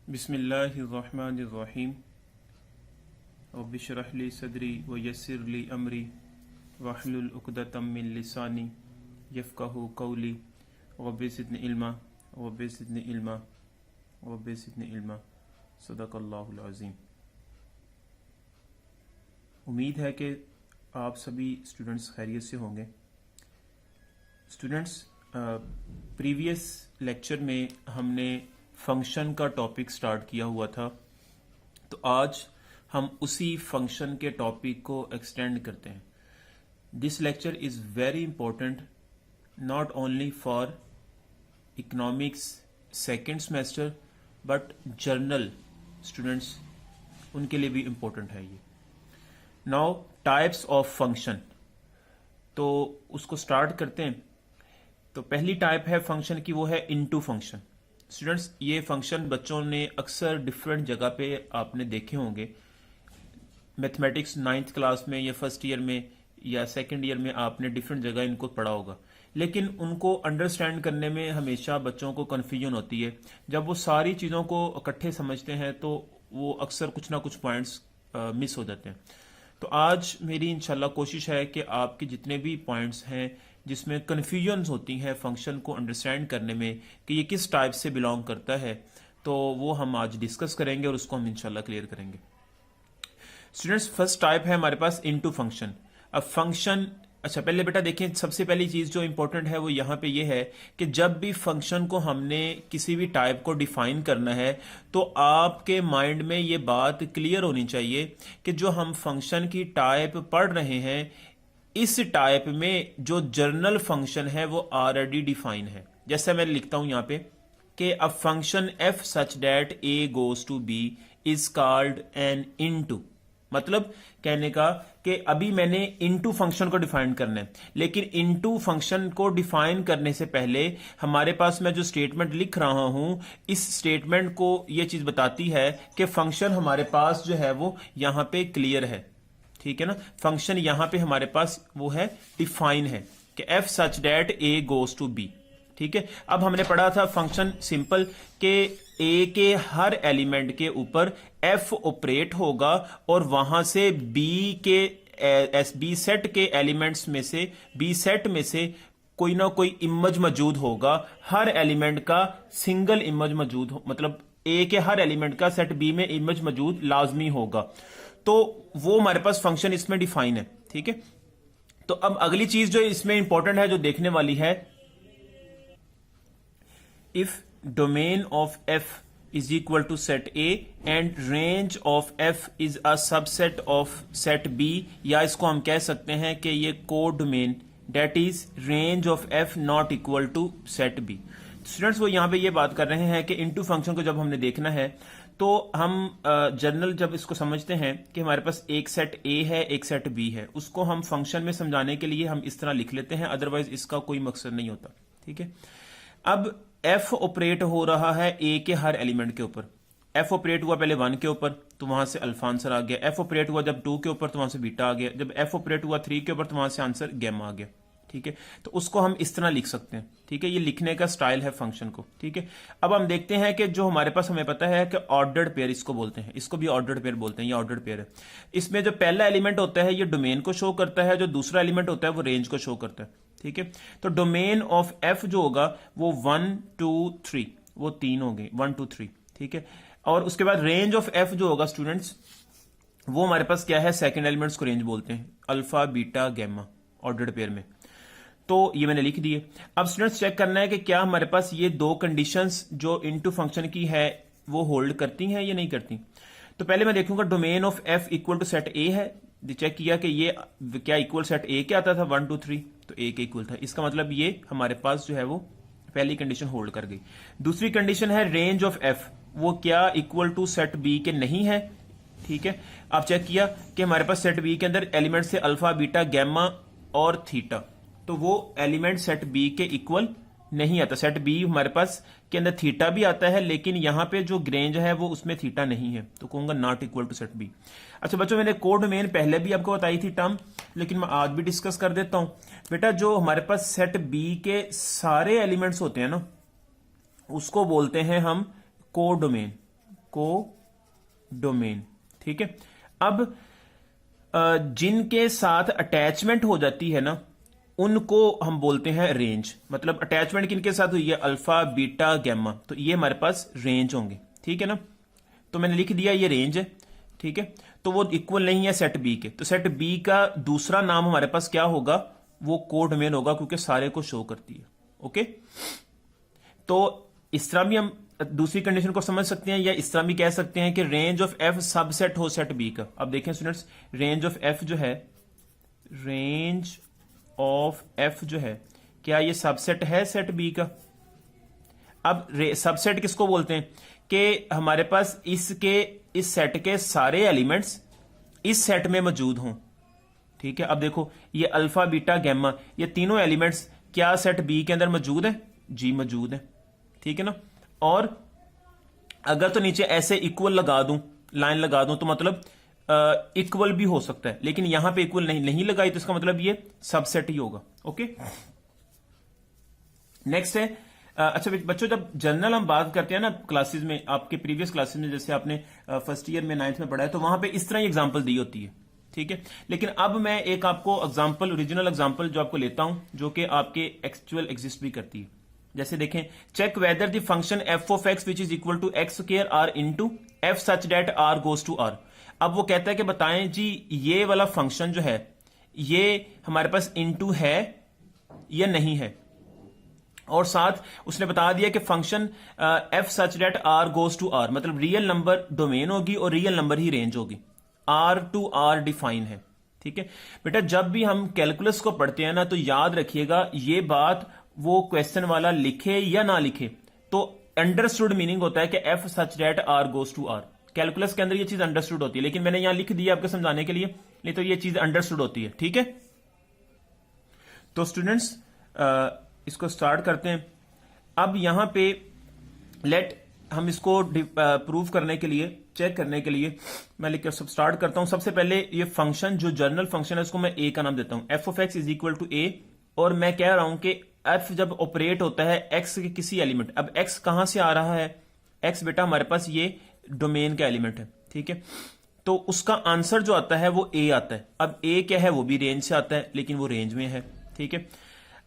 बिस्मिल्लाहिर्रहमानिर्रहीम रब्बिश्रह ली सदरी व यस्सिर ली अमरी वहलुल उक़दतम मिन लिसानी यफ़क़हू क़ौली रब्बि ज़िदनी इल्मा रब्बि ज़िदनी इल्मा रब्बि ज़िदनी इल्मा सदक़ल्लाहुल अज़ीम। उम्मीद है कि आप सभी स्टूडेंट्स खैरियत से होंगे। स्टूडेंट्स, प्रीवियस लेक्चर में हमने फंक्शन का टॉपिक स्टार्ट किया हुआ था, तो आज हम उसी फंक्शन के टॉपिक को एक्सटेंड करते हैं। This lecture is very important not only for economics second semester but journal students, उनके लिए भी इम्पोर्टेंट है ये। नाउ टाइप्स ऑफ फंक्शन, तो उसको स्टार्ट करते हैं। तो पहली टाइप है फंक्शन की, वो है इनटू फंक्शन। स्टूडेंट्स, ये फंक्शन बच्चों ने अक्सर डिफरेंट जगह पे आपने देखे होंगे। मैथमेटिक्स 9th क्लास में या फर्स्ट ईयर में या सेकंड ईयर में आपने डिफरेंट जगह इनको पढ़ा होगा, लेकिन उनको अंडरस्टैंड करने में हमेशा बच्चों को कन्फ्यूजन होती है। जब वो सारी चीज़ों को इकट्ठे समझते हैं तो वो अक्सर कुछ ना कुछ पॉइंट्स मिस हो जाते हैं। तो आज मेरी इंशाल्लाह कोशिश है कि आपके जितने भी पॉइंट्स हैं जिसमें कन्फ्यूजन होती हैं फंक्शन को अंडरस्टैंड करने में कि ये किस टाइप से बिलोंग करता है, तो वो हम आज डिस्कस करेंगे और उसको हम इंशाल्लाह क्लियर करेंगे। स्टूडेंट्स, फर्स्ट टाइप है हमारे पास इनटू फंक्शन। अब फंक्शन, अच्छा पहले बेटा देखें, सबसे पहली चीज जो इंपॉर्टेंट है वो यहाँ पे ये है कि जब भी फंक्शन को हमने किसी भी टाइप को डिफाइन करना है तो आपके माइंड में ये बात क्लियर होनी चाहिए कि जो हम फंक्शन की टाइप पढ़ रहे हैं, इस टाइप में जो जर्नल फंक्शन है वो ऑलरेडी डिफाइन है। जैसे मैं लिखता हूं यहां पे कि a function F such that A goes to B is called an into. मतलब कहने का कि अभी मैंने इनटू फंक्शन को डिफाइन करना है, लेकिन इनटू फंक्शन को डिफाइन करने से पहले हमारे पास मैं जो स्टेटमेंट लिख रहा हूं, इस स्टेटमेंट को यह चीज बताती है कि फंक्शन हमारे पास जो है वो यहां पे क्लियर है। ठीक है ना, फंक्शन यहां पे हमारे पास वो है डिफाइन है कि F such that A goes to B. ठीक है, अब हमने पढ़ा था फंक्शन सिंपल के ए के हर एलिमेंट के ऊपर एफ ऑपरेट होगा और वहां से बी के बी सेट के एलिमेंट्स में से, बी सेट में से कोई ना कोई इमेज मौजूद होगा। हर एलिमेंट का सिंगल इमेज मौजूद हो, मतलब ए के हर एलिमेंट का सेट बी में इमेज मौजूद लाजमी होगा। तो वो हमारे पास फंक्शन इसमें डिफाइन है। ठीक है, तो अब अगली चीज जो इसमें इंपॉर्टेंट है, जो देखने वाली है, if domain of F is equal to set A and range of F is a subset of set B, या इसको हम कह सकते हैं कि ये को domain that is range of F not equal to set B. Students, वो यहां पे ये बात कर रहे हैं कि इनटू फंक्शन को जब हमने देखना है तो हम जनरल जब इसको समझते हैं कि हमारे पास एक सेट ए है एक सेट बी है, उसको हम फंक्शन में समझाने के लिए हम इस तरह लिख लेते हैं, अदरवाइज इसका कोई मकसद नहीं होता। ठीक है, अब एफ ऑपरेट हो रहा है ए के हर एलिमेंट के ऊपर। एफ ऑपरेट हुआ पहले 1 के ऊपर तो वहां से अल्फा आंसर आ गया, एफ ऑपरेट हुआ जब 2 के ऊपर तो वहां से बीटा आ गया, जब एफ ऑपरेट हुआ 3 के ऊपर तो वहां से आंसर गैमा आ गया। ठीक है, तो उसको हम इस तरह लिख सकते हैं। ठीक है, ये लिखने का स्टाइल है फंक्शन को। ठीक है, अब हम देखते हैं कि जो हमारे पास हमें पता है कि ऑर्डर्ड पेयर इसको बोलते हैं, इसको भी ऑर्डर्ड पेयर बोलते हैं, ये ऑर्डर्ड पेयर है। इसमें जो पहला एलिमेंट होता है ये डोमेन को शो करता है, जो दूसरा एलिमेंट होता है वो रेंज को शो करता है। ठीक है, तो डोमेन ऑफ एफ जो होगा वो 1 2 3, वो 3 हो गए, 1 2 3। ठीक है, और उसके बाद रेंज ऑफ एफ जो होगा स्टूडेंट्स, वो हमारे पास क्या है, सेकेंड एलिमेंट्स को रेंज बोलते हैं, alpha beta gamma ordered pair में। तो ये मैंने लिख दिए। अब स्टूडेंट्स चेक करना है कि क्या हमारे पास ये दो कंडीशंस जो इनटू फंक्शन की है वो होल्ड करती हैं या नहीं करती। तो पहले मैं देखूंगा domain of F equal to set A है, चेक किया कि ये क्या इक्वल सेट ए के आता था 1 2 3, तो ए के इक्वल था, इसका मतलब ये हमारे पास जो है वो पहली कंडीशन होल्ड कर गई। दूसरी कंडीशन है रेंज ऑफ एफ, वो क्या इक्वल टू सेट बी के नहीं है। ठीक है, आप चेक किया कि हमारे पास सेट बी के अंदर एलिमेंट से अल्फा बीटा गैमा और थीटा, तो वो एलिमेंट सेट बी के इक्वल नहीं आता। सेट बी हमारे पास के अंदर थीटा भी आता है, लेकिन यहां पे जो रेंज है वो उसमें थीटा नहीं है, तो कहूंगा not equal to set B. अच्छा बच्चों, मैंने को डोमेन पहले भी आपको बताई थी टर्म, लेकिन मैं आज भी डिस्कस कर देता हूं। बेटा, जो हमारे पास सेट बी के सारे एलिमेंट्स होते हैं ना, उसको बोलते हैं हम को डोमेन। को डोमेन। ठीक है, अब जिनके साथ अटैचमेंट हो जाती है ना उनको हम बोलते हैं रेंज। मतलब अटैचमेंट किनके साथ हुई है, अल्फा बीटा गैमा, तो ये हमारे पास रेंज होंगे। ठीक है ना, तो मैंने लिख दिया ये रेंज है। ठीक है, तो वो इक्वल नहीं है सेट बी के, तो सेट बी का दूसरा नाम हमारे पास क्या होगा, वो को डोमेन होगा, क्योंकि सारे को शो करती है। ओके, तो इस तरह भी हम दूसरी कंडीशन को समझ सकते हैं, या इस तरह भी कह सकते हैं कि रेंज ऑफ एफ सबसेट हो सेट बी का। अब देखें स्टूडेंट्स, रेंज ऑफ एफ जो है, रेंज ऑफ एफ जो है, क्या ये सबसेट है सेट बी का? अब सबसेट किसको बोलते हैं कि हमारे पास इस सेट के सारे एलिमेंट्स इस सेट में मौजूद हों। ठीक है, अब देखो ये अल्फा बीटा गैमा, ये तीनों एलिमेंट्स क्या सेट बी के अंदर मौजूद है? जी मौजूद है। ठीक है ना, और अगर तो नीचे ऐसे इक्वल लगा दूं, लाइन लगा दूं, तो मतलब इक्वल भी हो सकता है, लेकिन यहां पे इक्वल नहीं लगाई, तो इसका मतलब ये सबसेट ही होगा। ओके, नेक्स्ट है अच्छा बच्चों, जब जनरल हम बात करते हैं ना क्लासेस में, आपके प्रीवियस क्लासेस में, जैसे आपने फर्स्ट ईयर में 9th में पढ़ा है, तो वहां पे इस तरह एग्जांपल दी होती है। ठीक है, लेकिन अब मैं एक आपको एग्जांपल, ओरिजिनल एग्जांपल जो आपको लेता हूं, जो कि आपके एक्चुअल एग्जिस्ट भी करती है। जैसे देखें, check whether the function f of x which is equal to x square R into f such that R goes to R. अब वो कहता है कि बताएं जी ये वाला फंक्शन जो है ये हमारे पास इनटू है या नहीं है, और साथ उसने बता दिया कि function F such that R goes to R, मतलब रियल नंबर डोमेन होगी और रियल नंबर ही रेंज होगी। आर टू आर डिफाइन है। ठीक है बेटा, जब भी हम कैलकुलस को पढ़ते हैं ना, तो याद रखिएगा ये बात, वो क्वेश्चन वाला लिखे या ना लिखे, तो अंडरस्टूड मीनिंग होता है कि F such that R goes to R. Calculus के अंदर ये चीज अंडरस्टूड होती है, लेकिन मैंने यहां लिख दिया आपको समझाने के लिए, नहीं तो ये चीज अंडरस्टूड होती है। ठीक है, तो स्टूडेंट्स इसको स्टार्ट करते हैं। अब यहां पे हम इसको प्रूव करने के लिए, चेक करने के लिए मैं लिखकर सब स्टार्ट करता हूं। सबसे पहले ये फंक्शन जो जर्नल फंक्शन है उसको मैं ए का नाम देता हूं, f of x is equal to a, और मैं कह रहा हूं कि एफ जब ऑपरेट होता है एक्स के किसी एलिमेंट, अब एक्स कहां से आ रहा है, एक्स बेटा हमारे पास ये डोमेन का एलिमेंट है। ठीक है, तो उसका आंसर जो आता है वो ए आता है। अब ए क्या है, वो भी रेंज से आता है, लेकिन वो रेंज में है। ठीक है,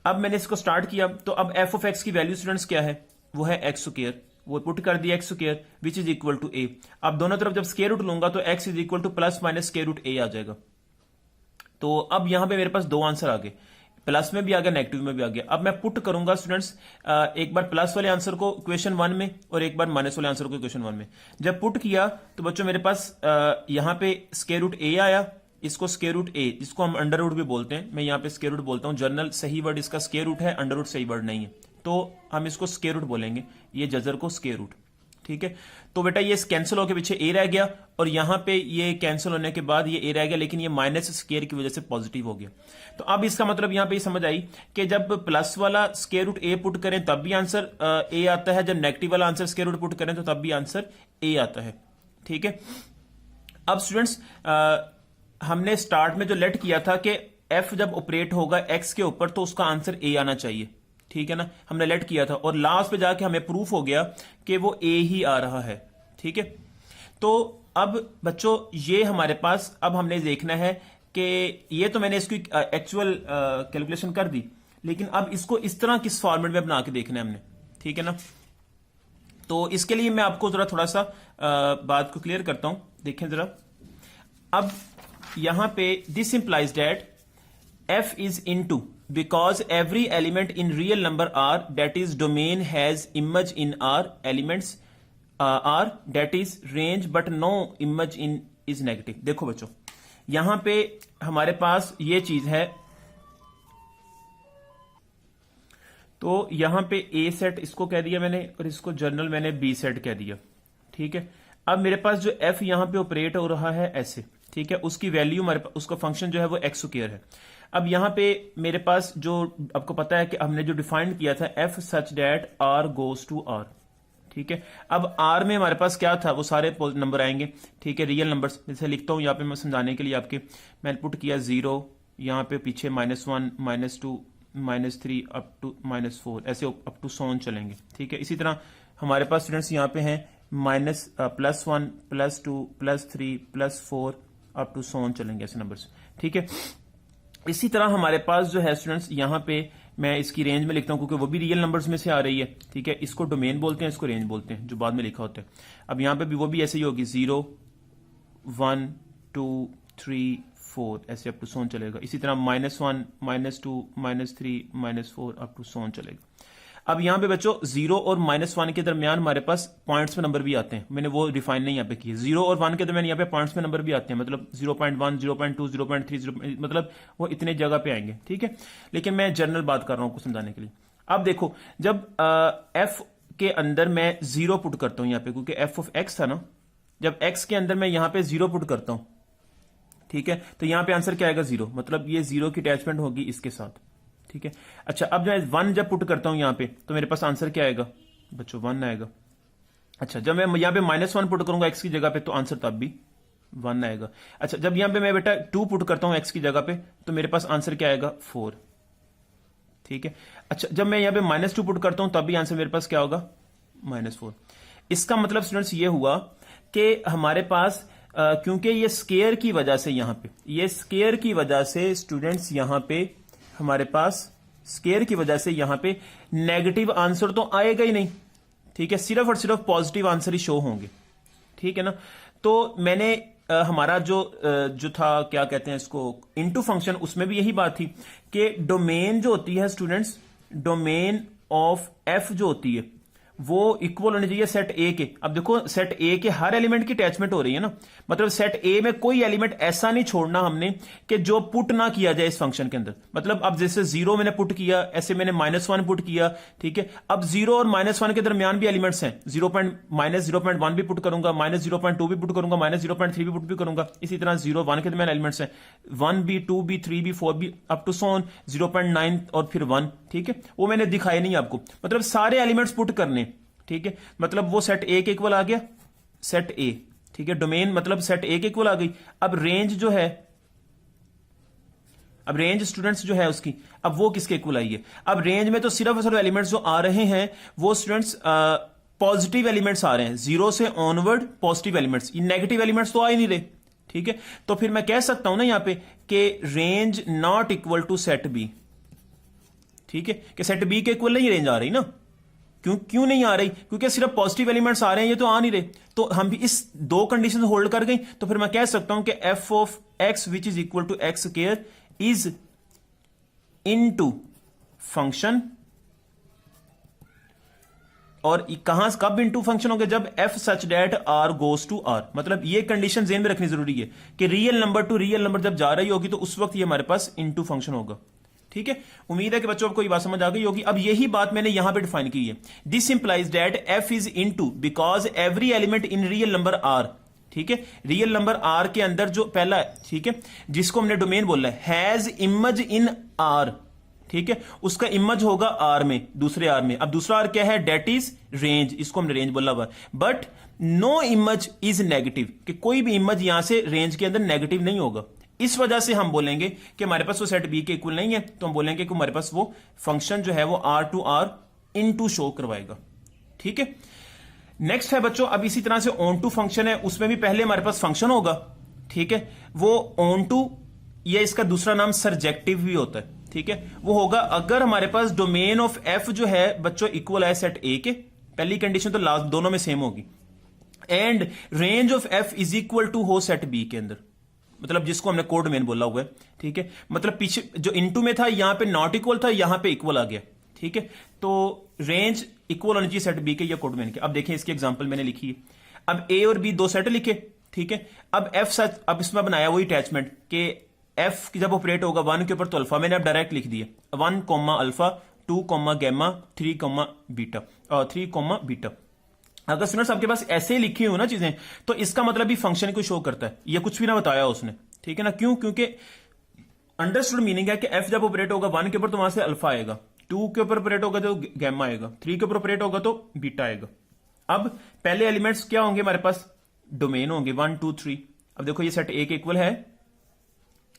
अब मैंने इसको स्टार्ट किया, तो अब एफ ऑफ एक्स की वैल्यू स्टूडेंट्स क्या है, वो है एक्स स्क्वायर, वो पुट कर दिया x square which is equal to a. अब दोनों तरफ जब स्क्वायर रूट लूंगा तो x is equal to plus minus square root a आ जाएगा। तो अब यहां पे मेरे पास दो आंसर आ गए, प्लस में भी आ गया, नेगेटिव में भी आ गया। अब मैं पुट करूंगा स्टूडेंट्स एक बार प्लस वाले आंसर को इक्वेशन 1 में और एक बार माइनस वाले आंसर को इक्वेशन 1 में। जब पुट किया तो बच्चों मेरे पास यहां पे स्क्वायर रूट ए आया, इसको स्क्वायर रूट ए, जिसको हम अंडर रूट भी बोलते हैं, मैं यहां पे स्क्वायर रूट बोलता हूं, जर्नल सही वर्ड इसका स्क्वायर रूट है, अंडर रूट सही वर्ड नहीं है, तो हम इसको स्क्वायर रूट बोलेंगे, ये जजर को स्क्वायर रूट। ठीक है, तो बेटा ये कैंसिल होकर पीछे ए रह गया, और यहां पे ये कैंसिल होने के बाद ये ए रह गया, लेकिन ये माइनस स्क्वायर की वजह से पॉजिटिव हो गया। तो अब इसका मतलब यहां पे समझ आई कि जब प्लस वाला स्क्वायर रूट ए पुट करें तब भी आंसर ए आता है, जब नेगेटिव वाला आंसर स्क्वायर रूट पुट करें तो तब भी आंसर ए आता है। ठीक है, अब स्टूडेंट्स हमने स्टार्ट में जो लेट किया था कि एफ जब ऑपरेट होगा एक्स के ऊपर तो उसका आंसर ए आना चाहिए। ठीक है ना, हमने लेट किया था, और लास्ट पे जाके हमें प्रूफ हो गया कि वो ए ही आ रहा है। ठीक है, तो अब बच्चों ये हमारे पास, अब हमने देखना है कि ये तो मैंने इसकी एक्चुअल कैलकुलेशन कर दी, लेकिन अब इसको इस तरह किस फॉर्मेट में बना के देखना है हमने। ठीक है ना, तो इसके लिए मैं आपको जरा थोड़ा सा बात को क्लियर करता हूं, देखें जरा। अब यहां पे this implies that f is into, because every element in real number r, that is domain, has image in r elements r, that is range, but no image in is negative। देखो बच्चों यहां पे हमारे पास ये चीज है, तो यहां पे a सेट इसको कह दिया मैंने, और इसको जर्नल मैंने b सेट कह दिया। ठीक है, अब मेरे पास जो f यहां पे ऑपरेट हो रहा है ऐसे, ठीक है, उसकी वैल्यू हमारे पास, उसका फंक्शन जो है वो एक्स स्क्वायर है। अब यहां पे मेरे पास जो आपको पता है कि हमने जो डिफाइन किया था f such that R goes to R. ठीक है, अब आर में हमारे पास क्या था, वो सारे नंबर आएंगे। ठीक है, रियल नंबर्स जैसे लिखता हूं यहाँ पे मैं समझाने के लिए आपके, मैंने पुट किया 0, यहाँ पे पीछे -1 -2 -3 अप टू -4, ऐसे अप टू 100 चलेंगे। ठीक है, इसी तरह हमारे पास स्टूडेंट्स यहाँ पे हैं minus +1 +2 +3 +4 up to so on चलेंगे ऐसे नंबर्स, ठीक है। इसी तरह हमारे पास जो है स्टूडेंट्स यहाँ पे मैं इसकी रेंज में लिखता हूँ क्योंकि वो भी रियल नंबर्स में से आ रही है, ठीक है। इसको डोमेन बोलते हैं, इसको रेंज बोलते हैं, जो बाद में लिखा होता है। अब यहाँ पे भी वो भी ऐसे ही होगी, 0 1 2 3 4 ऐसे अप टू सो ऑन चलेगा। इसी तरह -1 -2 -3 -4 अप टू सो ऑन चलेगा। अब यहाँ पे बच्चों 0 और -1 के दरमियान हमारे पास पॉइंट्स में नंबर भी आते हैं, मैंने वो डिफाइन नहीं यहाँ पे किए। 0 और 1 के दरमियान यहाँ पे पॉइंट्स में नंबर भी आते हैं, मतलब 0.1 0.2 0.3 मतलब वो इतने जगह पे आएंगे, ठीक है। लेकिन मैं जनरल बात कर रहा हूँ आपको समझाने के लिए। अब देखो जब f के अंदर मैं 0 पुट करता हूँ यहाँ पे, क्योंकि f ऑफ x था ना, जब x के अंदर मैं यहाँ पे 0 पुट करता हूँ, ठीक है, तो यहाँ पे आंसर क्या आएगा 0, मतलब ये 0 की अटैचमेंट होगी इसके साथ, ठीक है। अच्छा अब मैं 1 जब पुट करता हूं यहां पे तो मेरे पास आंसर क्या आएगा बच्चों, 1 आएगा। अच्छा जब मैं यहां पे -1 पुट करूंगा x की जगह पे तो आंसर तब भी 1 आएगा। अच्छा जब यहां पे मैं बेटा 2 पुट करता हूं x की जगह पे तो मेरे पास आंसर क्या आएगा 4, ठीक है। अच्छा जब मैं यहां पे -2 पुट करता हूं तब भी आंसर मेरे पास क्या होगा -4। इसका मतलब स्टूडेंट्स ये हुआ कि हमारे पास क्योंकि ये स्केयर की वजह से यहां पे, ये स्केयर की वजह से स्टूडेंट्स यहां पे हमारे पास स्केयर की वजह से यहां पे नेगेटिव आंसर तो आएगा ही नहीं, ठीक है, सिर्फ और सिर्फ पॉजिटिव आंसर ही शो होंगे, ठीक है ना। तो मैंने हमारा जो था क्या कहते हैं इसको इनटू फंक्शन, उसमें भी यही बात थी कि डोमेन जो होती है स्टूडेंट्स, डोमेन ऑफ एफ जो होती है वो इक्वल होनी चाहिए सेट ए के। अब देखो सेट ए के हर एलिमेंट की अटैचमेंट हो रही है ना, मतलब सेट ए में कोई एलिमेंट ऐसा नहीं छोड़ना हमने कि जो पुट ना किया जाए इस फंक्शन के अंदर। मतलब अब जैसे 0 मैंने पुट किया, ऐसे मैंने -1 पुट किया, ठीक है। अब 0 और -1 के दरमियान भी एलिमेंट्स हैं, -0.1 भी पुट करूंगा, -0.2 भी पुट करूंगा, -0.3 भी पुट भी करूंगा। इसी तरह 0 1 के दरमियान एलिमेंट्स हैं, 1 भी 2 भी 3 भी 4 भी अप टू सो ऑन 0.9 और फिर 1, ठीक है। वो मैंने दिखाया नहीं आपको, मतलब सारे एलिमेंट्स पुट करने, ठीक है। मतलब वो सेट ए के इक्वल आ गया, सेट ए, ठीक है। डोमेन मतलब सेट ए के इक्वल आ गई। अब रेंज जो है, अब रेंज स्टूडेंट्स जो है उसकी, अब वो किसके इक्वल आई है। अब रेंज में तो सिर्फ और सिर्फ एलिमेंट्स जो आ रहे हैं वो स्टूडेंट्स पॉजिटिव एलिमेंट्स आ रहे हैं, 0 से onward positive elements, negative elements तो आ ही नहीं रहे, ठीक है। तो फिर मैं कह सकता हूं ना यहां पे कि range not equal to set B, ठीक है, कि सेट बी के इक्वल नहीं रेंज आ रही ना। क्यों नहीं आ रही, क्योंकि सिर्फ पॉजिटिव एलिमेंट्स आ रहे हैं, ये तो आ नहीं रहे। तो हम भी इस दो कंडीशन होल्ड कर गई, तो फिर मैं कह सकता हूं कि f of x which is equal to x square is into function, और कहां कब इनटू फंक्शन हो गया, जब f such that R goes to R. मतलब ये कंडीशन ज़हन में रखनी जरूरी है कि real number to real number जब जा रही होगी तो उस वक्त ये हमारे पास इनटू फंक्शन होगा, ठीक है। उम्मीद है कि बच्चों आपको ये बात समझ आ गई होगी। अब यही बात मैंने यहां पे डिफाइन की है, this implies that f is into because every element in real number R, ठीक है। रियल नंबर आर के अंदर जो पहला है, ठीक है, जिसको हमने डोमेन बोला है, हैज इमेज इन आर, ठीक है, उसका इमेज होगा आर में, दूसरे आर में। अब दूसरा आर क्या है, डेट इज रेंज, इसको हमने रेंज बोला हुआ, but no image is negative, कि कोई भी इमेज यहां से रेंज के अंदर नेगेटिव नहीं होगा। इस वजह से हम बोलेंगे कि हमारे पास वो सेट बी के इक्वल नहीं है, तो हम बोलेंगे कि हमारे पास वो फंक्शन जो है वो R to R into show करवाएगा, ठीक है। नेक्स्ट है बच्चों, अब इसी तरह से ऑन टू फंक्शन है, उसमें भी पहले हमारे पास फंक्शन होगा, ठीक है। वो ऑन टू, ये इसका दूसरा नाम सरजेक्टिव भी होता है, ठीक है। वो होगा अगर हमारे पास डोमेन ऑफ एफ जो है बच्चों इक्वल है सेट ए के, पहली कंडीशन तो लास्ट दोनों में सेम होगी, and range of F is equal to हो सेट बी के अंदर, मतलब जिसको हमने कोड डोमेन बोला हुआ है, ठीक है। मतलब पीछे जो इनटू में था यहां पे नॉट इक्वल था, यहां पे इक्वल आ गया, ठीक है। तो रेंज इक्वल होनी चाहिए सेट बी के या कोड डोमेन के। अब देखें इसकी एग्जांपल मैंने लिखी है, अब ए और बी दो सेट लिखे, ठीक है। अब एफ सच, अब इसमें बनाया वही अटैचमेंट कि एफ जब ऑपरेट होगा 1 के ऊपर तो अल्फा, मैंने अब डायरेक्ट लिख दिया 1 अल्फा 2 गैमा 3 बीटा और 3 बीटा। अगर स्टूडेंट्स आपके पास ऐसे लिखी हो ना चीजें, तो इसका मतलब भी फंक्शन को शो करता है, ये कुछ भी ना बताया उसने, ठीक है ना। क्यों, क्योंकि अंडरस्टूड मीनिंग है कि एफ जब ऑपरेट होगा 1 के ऊपर तो वहां से अल्फा आएगा, 2 के ऊपर ऑपरेट होगा तो गैमा आएगा, 3 के ऊपर ऑपरेट होगा तो बीटा आएगा। अब पहले एलिमेंट्स क्या होंगे हमारे पास, डोमेन होंगे 1 2 3। अब देखो ये सेट ए के इक्वल है,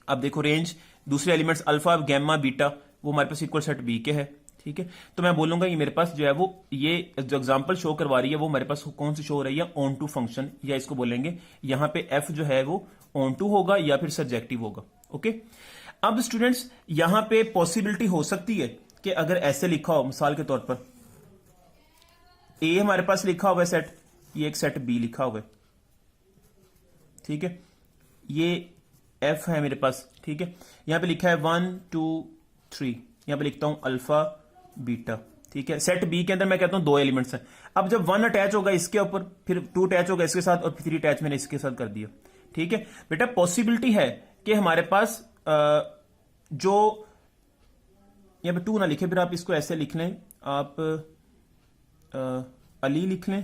अब देखो रेंज दूसरे एलिमेंट्स अल्फा गैमा बीटा वो हमारे पास इक्वल सेट बी के है, ठीक है, तो मैं बोलूंगा ये मेरे पास जो है वो ये जो एग्जांपल शो करवा रही है वो मेरे पास कौन सी शो हो रही है, ऑन टू फंक्शन, या इसको बोलेंगे यहां पे एफ जो है वो ऑन टू होगा या फिर सब्जेक्टिव होगा। ओके, अब स्टूडेंट्स यहां पे पॉसिबिलिटी हो सकती है कि अगर ऐसे लिखा हो, मिसाल के तौर पर ए हमारे पास लिखा हुआ है सेट, ये एक सेट बी लिखा हुआ है, ठीक है, ये एफ है मेरे पास, ठीक है, यहां पे लिखा है 1 2 3, यहां पे लिखता हूं अल्फा बीटा, ठीक है। सेट बी के अंदर मैं कहता हूं 2 एलिमेंट्स हैं। अब जब 1 अटैच होगा इसके ऊपर, फिर 2 अटैच होगा इसके साथ, और 3 अटैच मैंने इसके साथ कर दिया, ठीक है बेटा। पॉसिबिलिटी है कि हमारे पास जो यहां पे 2 ना लिखे, फिर आप इसको ऐसे लिख लें, आप अली लिख लें,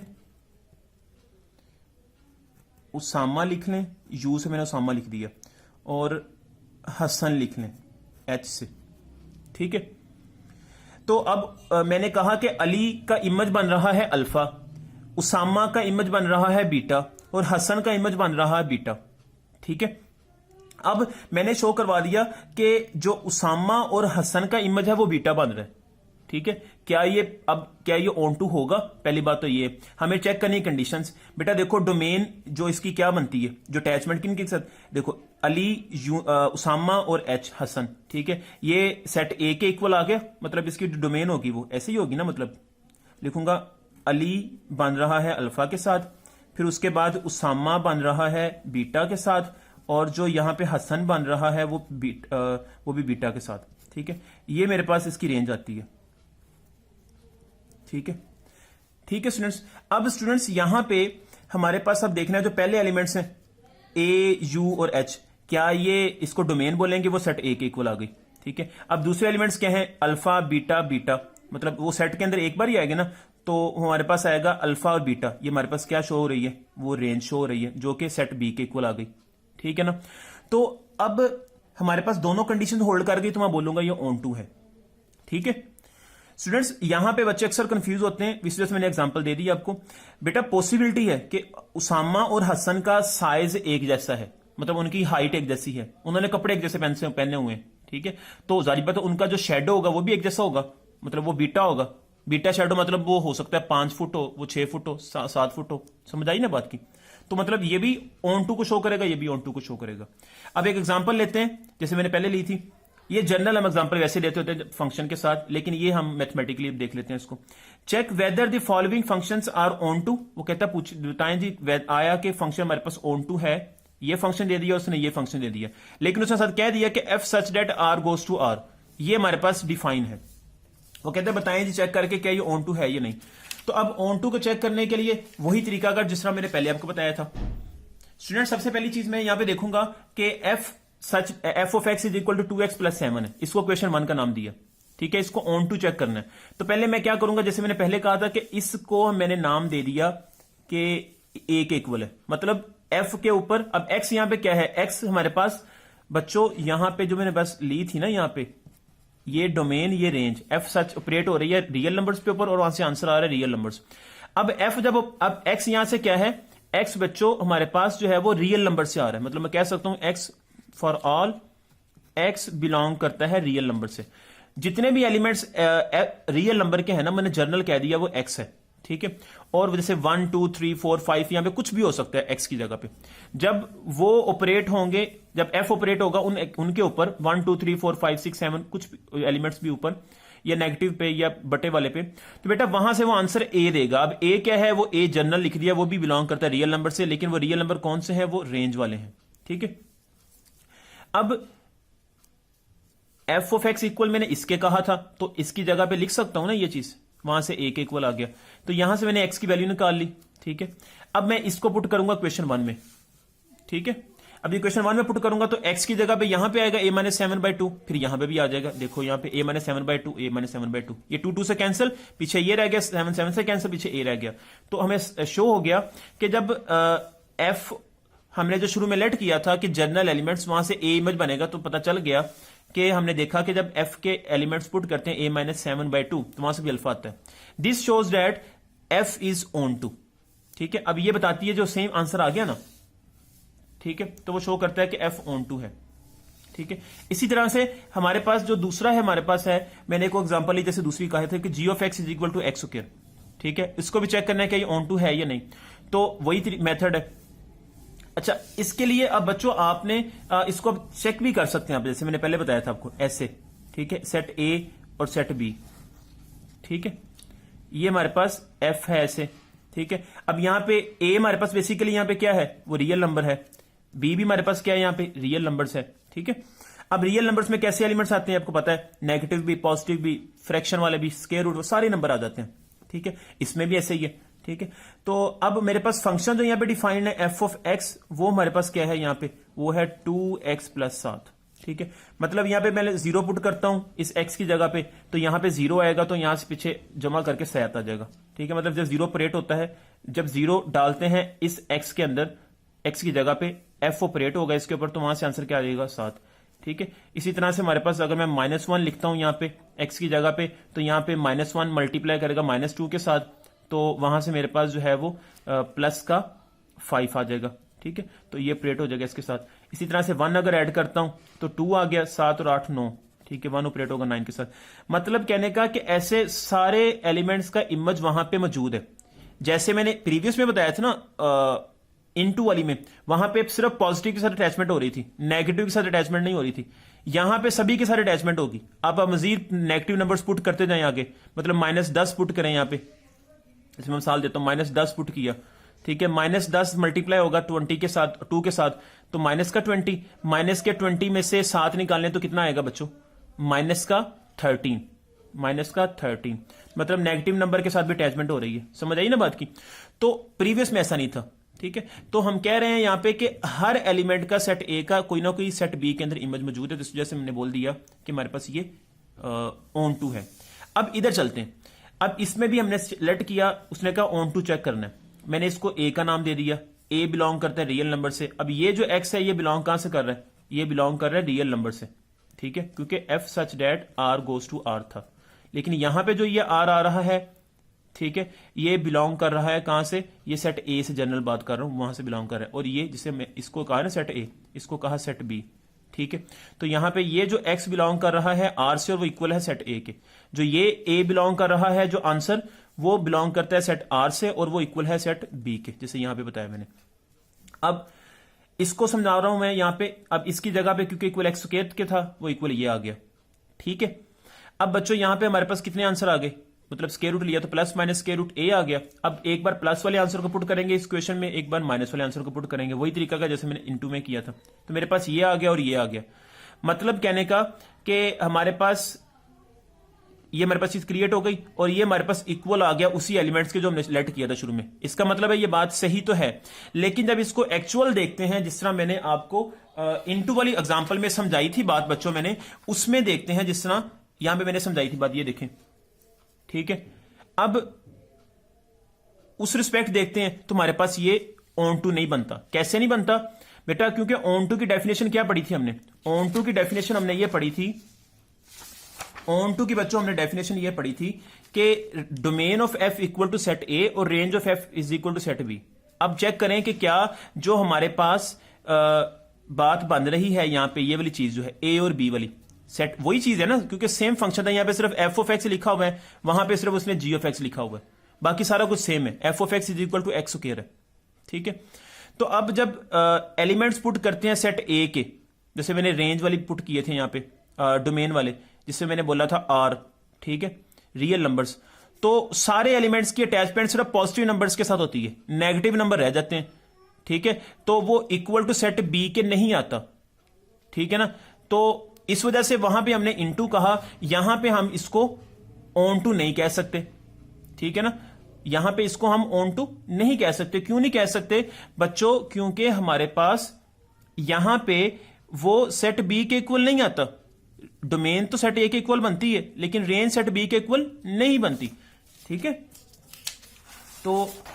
उसामा लिख लें, यू से मैंने उसामा लिख दिया, और हसन लिख लें एच से, ठीक है। तो अब मैंने कहा कि अली का इमेज बन रहा है अल्फा, उसामा का इमेज बन रहा है बीटा, और हसन का इमेज बन रहा है बीटा, ठीक है। अब मैंने शो करवा दिया कि जो उसामा और हसन का इमेज है वो बीटा बन रहा है, ठीक है। क्या ये ऑन टू होगा? पहली बात तो ये हमें चेक करनी कंडीशंस। बेटा देखो डोमेन जो इसकी क्या बनती है, जो अटैचमेंट किन के साथ, देखो अली उसामा और एच हसन, ठीक है, ये सेट ए के इक्वल आ गया, मतलब इसकी जो डोमेन होगी वो ऐसे ही होगी ना, मतलब लिखूंगा अली बन रहा है अल्फा के साथ, फिर उसके बाद उसामा बन रहा है बीटा के साथ, और जो यहां पे हसन बन रहा है वो भी बीटा के साथ, ठीक है। ये मेरे पास इसकी रेंज आती है, ठीक है, ठीक है स्टूडेंट्स। अब स्टूडेंट्स यहां पे हमारे पास अब देखना है जो पहले एलिमेंट्स हैं ए यू और एच, क्या ये इसको डोमेन बोलेंगे, वो सेट ए के इक्वल आ गई, ठीक है। अब दूसरे एलिमेंट्स क्या हैं, अल्फा बीटा बीटा, मतलब वो सेट के अंदर एक बार ही आएगा ना, तो हमारे पास आएगा अल्फा और बीटा, ये हमारे पास क्या शो हो रही है, वो रेंज शो हो रही है जो कि सेट बी के इक्वल आ गई, ठीक है ना। तो अब हमारे पास दोनों कंडीशन होल्ड कर गई, तो मैं बोलूंगा ये ऑन टू है, ठीक है। स्टूडेंट्स यहां पे बच्चे अक्सर कंफ्यूज होते हैं, इसलिए मैंने एग्जांपल दे दी आपको। बेटा पॉसिबिलिटी है कि उसामा और हसन का साइज एक जैसा है, मतलब उनकी हाइट एक जैसी है, उन्होंने कपड़े एक जैसे पहने हुए हैं, ठीक है, तो जाहिर बात है उनका जो शेडो होगा वो भी एक जैसा होगा, मतलब वो बीटा होगा, बीटा शेडो मतलब वो हो सकता है 5 फुट हो, वो 6 फुट हो, 7 फुट हो, समझ आई ना बात की। तो मतलब ये भी ऑन टू को शो करेगा, ये भी ऑन टू को शो करेगा। अब एक एग्जांपल लेते हैं, जैसे मैंने पहले ली थी, ये जनरल हम एग्जांपल वैसे लेते होते हैं फंक्शन के साथ, लेकिन ये हम मैथमेटिकली देख लेते हैं इसको। Check whether the following functions are onto, वो कहता है बताएं जी आया कि फंक्शन हमारे पास ऑन टू है, ये फंक्शन दे दिया उसने, ये फंक्शन दे दिया, लेकिन उसने साथ कह दिया कि F such that R goes to R, ये हमारे पास डिफाइन है। वो कहते हैं बताएं जी चेक करके क्या ये ऑन टू है या नहीं। तो अब ऑन टू को चेक करने के लिए वही तरीका अगर जिस तरह मैंने पहले आपको बताया था। स्टूडेंट सबसे पहली चीज मैं यहां पे देखूंगा कि f of x is equal to 2x + 7 है, इसको क्वेश्चन 1 का नाम दिया, ठीक है। इसको ऑन टू चेक करना है, तो पहले मैं क्या करूंगा, जैसे मैंने पहले कहा था कि इसको मैंने नाम दे दिया कि ए के इक्वल है, मतलब एफ के ऊपर। अब एक्स यहां पे क्या है, एक्स हमारे पास बच्चों यहां पे जो मैंने बस ली थी ना, यहां पे ये डोमेन ये रेंज, एफ सच ऑपरेट हो रही है रियल नंबर्स पे ऊपर, और वहां से आंसर आ रहा है रियल नंबर्स। अब एफ जब अब एक्स यहां से क्या है, एक्स बच्चों हमारे पास जो है वो रियल नंबर से आ रहा है, मतलब मैं कह सकता हूं x for all x belong करता है रियल नंबर से। जितने भी एलिमेंट्स रियल नंबर के हैं ना, मैंने जर्नल कह दिया वो एक्स है, ठीक है। और जैसे 1 2 3 4 5 यहां पे कुछ भी हो सकता है एक्स की जगह पे, जब वो ऑपरेट होंगे, जब एफ ऑपरेट होगा उनके ऊपर 1 2 3 4 5 6 7 कुछ एलिमेंट्स भी ऊपर, या नेगेटिव पे या बटे वाले पे, तो बेटा वहां से वो आंसर ए देगा। अब ए क्या है, वो ए जर्नल लिख दिया, वो भी बिलोंग करता है रियल नंबर से, लेकिन वो रियल नंबर कौन से है, वो रेंज वाले हैं, ठीक है। अब एफ ऑफ एक्स इक्वल मैंने इसके कहा था, तो इसकी जगह पे लिख सकता हूं ना ये चीज, वहां से ए के इक्वल आ गया, तो यहां से मैंने एक्स की वैल्यू निकाल ली, ठीक है। अब मैं इसको पुट करूंगा क्वेश्चन 1 में, ठीक है। अब ये क्वेश्चन 1 में पुट करूंगा तो एक्स की जगह पे यहां पे आएगा a - 7/2, फिर यहां पे भी आ जाएगा, देखो यहां पे a - 7/2 a - 7/2, ये 2 2 से कैंसिल, पीछे ये रह गया, 7 7 से कैंसिल, पीछे a रह गया। तो हमें शो हो गया कि जब एफ हमने जो शुरू में लेट किया था कि जनरल एलिमेंट्स, वहां से ए इमेज बनेगा, तो पता चल गया कि हमने देखा कि जब एफ के एलिमेंट्स पुट करते हैं a - 7/2, तो वहां से भी अल्फा आता है। This shows that f is onto, ठीक है। अब ये बताती है जो सेम आंसर आ गया ना, ठीक है, तो वो शो करता है कि एफ ऑन टू है। ठीक है। इसी तरह से हमारे पास जो दूसरा है, हमारे पास है, मैंने एक एग्जांपल ली, जैसे दूसरी कहा था कि g of x is equal to x square, ठीक है। इसको भी चेक करना है कि ये ऑन टू है या नहीं, तो वही मेथड है। अच्छा, इसके लिए अब बच्चों आपने इसको चेक भी कर सकते हैं आप, जैसे मैंने पहले बताया था आपको ऐसे, ठीक है, सेट ए और सेट बी, ठीक है, ये हमारे पास एफ है ऐसे, ठीक है। अब यहां पे ए हमारे पास बेसिकली यहां पे क्या है, वो रियल नंबर है, बी भी हमारे पास क्या है, यहां पे रियल नंबर्स है, ठीक है। अब रियल नंबर्स में कैसे एलिमेंट्स आते हैं आपको पता है, नेगेटिव भी, पॉजिटिव भी, फ्रैक्शन वाले भी, स्क्वायर रूट, वो सारे नंबर आ जाते हैं, ठीक है। इसमें भी ऐसे ही है, ठीक है। तो अब मेरे पास फंक्शन जो यहां पे डिफाइंड है एफ ऑफ एक्स, वो हमारे पास क्या है यहां पे, वो है 2x प्लस 7, ठीक है। मतलब यहां पे मैं जीरो पुट करता हूं इस x की जगह पे, तो यहां पे जीरो आएगा, तो यहां से पीछे जमा करके 7 आ जाएगा, ठीक है। मतलब जब जीरो ऑपरेट होता है, जब जीरो डालते हैं इस x के अंदर, x की जगह पे f ऑपरेट होगा इसके ऊपर, तो वहां से आंसर क्या आ जाएगा 7, ठीक है। इसी तरह से हमारे पास अगर मैं -1 लिखता हूं यहां पे x की जगह पे, तो यहां पे -1 मल्टीप्लाई करेगा -2 के साथ, तो वहां से मेरे पास जो है वो प्लस का 5 आ जाएगा, ठीक है। तो ये ऑपरेट हो जाएगा इसके साथ। इसी तरह से 1 अगर ऐड करता हूं तो 2 आ गया, 7 और 8 9, ठीक है, 1 ऑपरेट होगा 9 के साथ। मतलब कहने का कि ऐसे सारे एलिमेंट्स का इमेज वहां पे मौजूद है। जैसे मैंने प्रीवियस में बताया था ना इनटू वाली में, वहां पे सिर्फ पॉजिटिव के साथ अटैचमेंट हो रही थी, नेगेटिव के साथ अटैचमेंट नहीं हो रही थी। यहां पे सभी के साथ अटैचमेंट होगी। आप मजीद नेगेटिव नंबर्स पुट करते जाएं आगे, मतलब -10 पुट करें यहां पे, जैसे मैं मिसाल देता हूं, -10 पुट किया, ठीक है, -10 मल्टीप्लाई होगा 20 के साथ, 2 के साथ, तो माइनस का 20, माइनस के 20 में से 7 निकालने तो कितना आएगा बच्चों, माइनस का 13, माइनस का 13। मतलब नेगेटिव नंबर के साथ भी अटैचमेंट हो रही है, समझ आई ना बात की। तो प्रीवियस में ऐसा नहीं था, ठीक है। तो हम कह रहे हैं यहां पे कि हर एलिमेंट का सेट ए का कोई ना कोई सेट बी के अंदर इमेज मौजूद है, तो इस वजह से मैंने बोल दिया कि हमारे पास ये ऑन टू है। अब इधर चलते हैं। अब इसमें भी हमने सेलेक्ट किया, उसने कहा ऑन टू चेक करना है, मैंने इसको ए का नाम दे दिया, ए बिलोंग करता है रियल नंबर से। अब ये जो एक्स है ये बिलोंग कहां से कर रहा है, ये बिलोंग कर रहा है रियल नंबर से, ठीक है, क्योंकि f such that R goes to R था। लेकिन यहां पे जो ये आर आ रहा है, ठीक है, ये बिलोंग कर रहा है कहां से, ये सेट ए से, जनरल बात कर रहा हूं, वहां से बिलोंग कर रहा है। और ये जिसे मैं इसको कहा ना सेट ए, इसको कहा सेट बी, ठीक है। तो यहां पे ये जो एक्स बिलोंग कर रहा है आर से और वो इक्वल है सेट ए के, जो ये ए बिलोंग कर रहा है जो आंसर, वो बिलोंग करता है सेट आर से और वो इक्वल है सेट बी के, जैसे यहां पे बताया मैंने। अब इसको समझा रहा हूं मैं यहां पे, अब इसकी जगह पे क्योंकि इक्वल एक्स स्क्वायर के था, वो इक्वल ये आ गया, ठीक है। अब बच्चों यहां पे हमारे पास कितने आंसर आ गए, मतलब स्क्वायर रूट लिया तो plus minus square root a आ गया। अब एक बार प्लस वाले आंसर को पुट करेंगे इस क्वेश्चन में, एक बार माइनस वाले आंसर को पुट करेंगे, वही तरीका का जैसे मैंने इनटू में किया था। तो मेरे पास ये आ गया और ये आ गया। मतलब कहने का कि हमारे पास ये हमारे पास चीज क्रिएट हो गई और ये हमारे पास इक्वल आ गया उसी एलिमेंट्स के जो हमने सिलेक्ट किया था शुरू में। इसका मतलब है ये बात सही तो है, लेकिन जब इसको एक्चुअल देखते हैं, जिस तरह मैंने आपको इनटू वाली एग्जांपल में समझाई थी बात बच्चों, मैंने उसमें देखते हैं जिस तरह यहां पे मैंने समझाई थी बात, ये देखें, ठीक है। अब उस रिस्पेक्ट देखते हैं तो हमारे पास ये ऑन टू नहीं बनता। कैसे नहीं बनता बेटा, क्योंकि ऑन टू की डेफिनेशन क्या पढ़ी थी हमने, ऑन टू की डेफिनेशन हमने ये पढ़ी थी, ऑन टू की बच्चों हमने डेफिनेशन ये पढ़ी थी कि domain of F equal to set A और range of F is equal to set B. अब चेक करें कि क्या जो हमारे पास बात बन रही है यहां पे, ये वाली चीज जो है ए और बी वाली सेट, वही चीज है ना, क्योंकि सेम फंक्शन था। यहां पे सिर्फ एफ ऑफ एक्स लिखा हुआ है, वहां पे सिर्फ उसने जी ऑफ एक्स लिखा हुआ है, बाकी सारा कुछ सेम है। F of x is equal to x square है, ठीक है। तो अब जब एलिमेंट्स पुट करते हैं सेट ए के, जैसे मैंने रेंज वाली पुट किए थे यहां पे, डोमेन वाले, जिससे मैंने बोला था आर, ठीक है, रियल नंबर्स, तो सारे एलिमेंट्स की अटैचमेंट सिर्फ पॉजिटिव नंबर्स के साथ होती है, नेगेटिव नंबर रह जाते हैं, ठीक है। तो वो इक्वल टू सेट बी के नहीं आता, ठीक है ना। तो इस वजह से वहां पे हमने इनटू कहा, यहां पे हम इसको ऑन टू नहीं कह सकते, ठीक है ना। यहां पे इसको हम ऑन टू नहीं कह सकते। क्यों नहीं कह सकते बच्चों, क्योंकि हमारे पास यहां पे वो सेट बी के इक्वल नहीं आता। डोमेन तो सेट ए के इक्वल बनती है, लेकिन रेंज सेट बी के इक्वल नहीं बनती, ठीक है। तो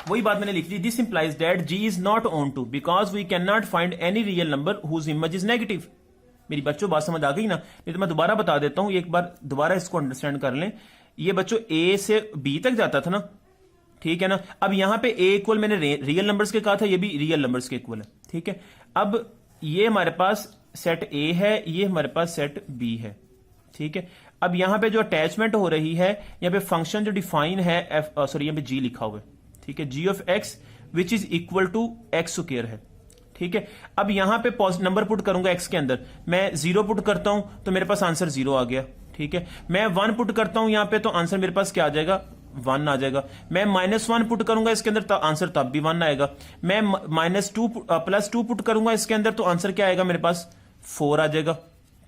वही बात मैंने लिख दी, this implies that g is not onto because we can not find any real number whose image is negative. मेरी बच्चों बात समझ आ गई ना, नहीं तो मैं दोबारा बता देता हूं, एक बार दोबारा इसको अंडरस्टैंड कर लें। ये बच्चों ए से बी तक जाता था ना, ठीक है ना। अब यहां पे ए इक्वल मैंने रियल नंबर्स के कहा था, ये भी रियल नंबर्स के इक्वल है, ठीक है। अब ये हमारे पास सेट ए है, ये हमारे पास सेट बी है। ठीक है, अब यहां पे जो अटैचमेंट हो रही है, यहां पे फंक्शन जो डिफाइन है यहां पे जी लिखा हुआ है। ठीक है, g of x which is equal to x square है। ठीक है, अब यहां पे नंबर पुट करूंगा एक्स के अंदर, मैं 0 पुट करता हूं तो मेरे पास आंसर 0 आ गया। ठीक है, मैं 1 पुट करता हूं यहां पे तो आंसर मेरे पास क्या आ जाएगा, 1 आ जाएगा। मैं -1 पुट करूंगा इसके अंदर तो आंसर तब भी 1 आएगा। मैं -2 +2 पुट करूंगा इसके अंदर तो आंसर क्या आएगा, मेरे पास 4 आ जाएगा।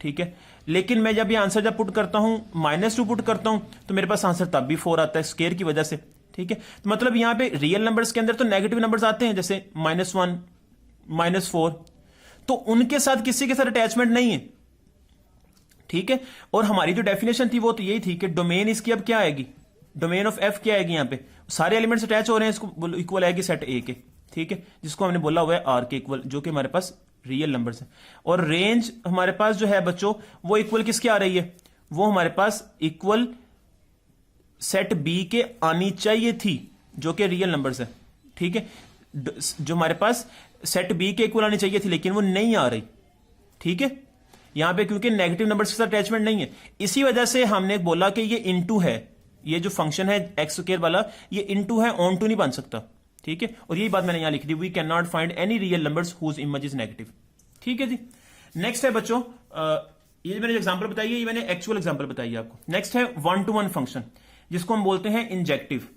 ठीक है, लेकिन मैं जब ये आंसर जब पुट करता हूं, -2 पुट करता हूं तो मेरे पास आंसर तब भी 4 आता है स्क्वायर की वजह से। ठीक है, तो मतलब यहां पे रियल नंबर्स के अंदर तो नेगेटिव नंबर्स आते हैं, जैसे -1 -4, तो उनके साथ किसी के साथ अटैचमेंट नहीं है। ठीक है, और हमारी जो डेफिनेशन थी वो तो यही थी कि डोमेन इसकी अब क्या आएगी, डोमेन ऑफ एफ क्या आएगी, यहां पे सारे एलिमेंट्स अटैच हो रहे हैं, इसको इक्वल आएगी सेट ए के। ठीक है, जिसको हमने बोला हुआ है आर के इक्वल, जो कि हमारे पास रियल नंबर्स है। और रेंज हमारे पास जो है बच्चों वो इक्वल किसके आ रही है, वो हमारे पास इक्वल सेट बी के आनी चाहिए थी, जो कि रियल नंबर्स है। ठीक है, जो हमारे पास सेट बी के इक्वल आनी चाहिए थी, लेकिन वो नहीं आ रही। ठीक है, यहां पे क्योंकि नेगेटिव नंबर्स के साथ अटैचमेंट नहीं है, इसी वजह से हमने बोला कि ये इनटू है, ये जो फंक्शन है एक्स स्क्वायर वाला ये इनटू है, ऑन टू नहीं बन सकता। ठीक है, और यही बात मैंने यहां लिख दी, we can not find any real numbers whose image is negative. ठीक है जी, नेक्स्ट है बच्चों, ये मैंने एग्जांपल बताई है, ये मैंने एक्चुअल एग्जांपल बताई है आपको। नेक्स्ट है 1-to-1 फंक्शन, जिसको हम बोलते हैं इंजेक्टिव।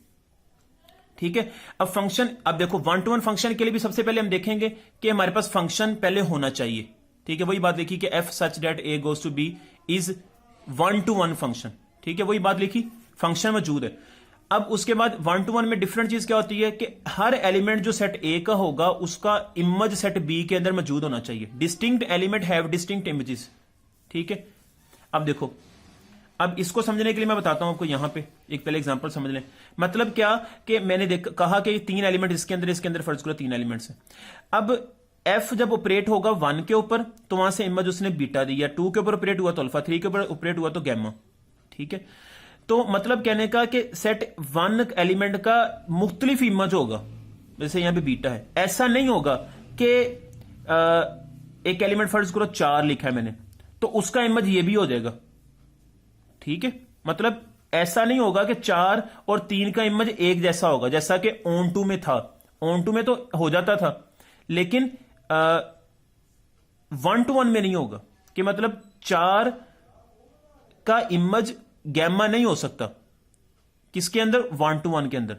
ठीक है, अब फंक्शन, अब देखो 1-to-1 फंक्शन के लिए भी सबसे पहले हम देखेंगे कि हमारे पास फंक्शन पहले होना चाहिए। ठीक है, वही बात लिखी कि F such that A goes to B is 1-to-1 function. ठीक है, वही बात लिखी, फंक्शन मौजूद है। अब उसके बाद 1-to-1 में डिफरेंट चीज क्या होती है कि हर एलिमेंट जो सेट ए का होगा उसका इमेज सेट बी के अंदर मौजूद होना चाहिए। Distinct element have distinct images. ठीक है, अब देखो, अब इसको समझने के लिए मैं बताता हूं आपको, यहां पे एक पहले एग्जांपल समझ लें। मतलब क्या कि मैंने कहा कि 3 एलिमेंट इसके अंदर फर्ज करो 3 एलिमेंट्स हैं। अब एफ जब ऑपरेट होगा 1 के ऊपर तो वहां से इमेज उसने बीटा दी, या 2 के ऊपर ऑपरेट हुआ तो अल्फा, 3 के ऊपर ऑपरेट हुआ तो गैमा। ठीक है, तो मतलब कहने का कि सेट 1 एलिमेंट का मुख्तलिफ इमेज होगा, जैसे यहां पे बीटा है। ऐसा नहीं होगा कि एक एलिमेंट फर्ज करो 4 लिखा है मैंने तो उसका इमेज ये भी हो जाएगा। ठीक है, मतलब ऐसा नहीं होगा कि 4 और 3 का इमेज एक जैसा होगा, जैसा कि ऑन टू में था। ऑन टू में तो हो जाता था, लेकिन 1-to-1 में नहीं होगा, कि मतलब 4 का इमेज गैमा नहीं हो सकता किसके अंदर, 1-to-1 के अंदर।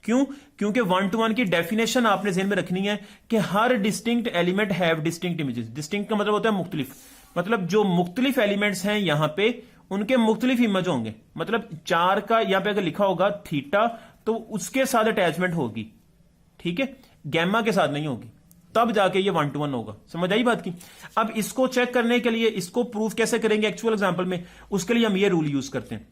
क्यों, क्योंकि 1-to-1 की डेफिनेशन आपने ज़हन में रखनी है कि हर distinct element have distinct images. Distinct का मतलब होता है मुख्तलिफ, मतलब जो मुख्तलिफ एलिमेंट्स हैं यहां पे उनके मुख्तलिफ इमेज होंगे। मतलब 4 का यहां पे अगर लिखा होगा थीटा तो उसके साथ अटैचमेंट होगी। ठीक है, गैमा के साथ नहीं होगी, तब जाके ये 1-to-1 होगा। समझ आई बात की। अब इसको चेक करने के लिए, इसको प्रूफ कैसे करेंगे एक्चुअल एग्जांपल में, उसके लिए हम ये रूल यूज करते हैं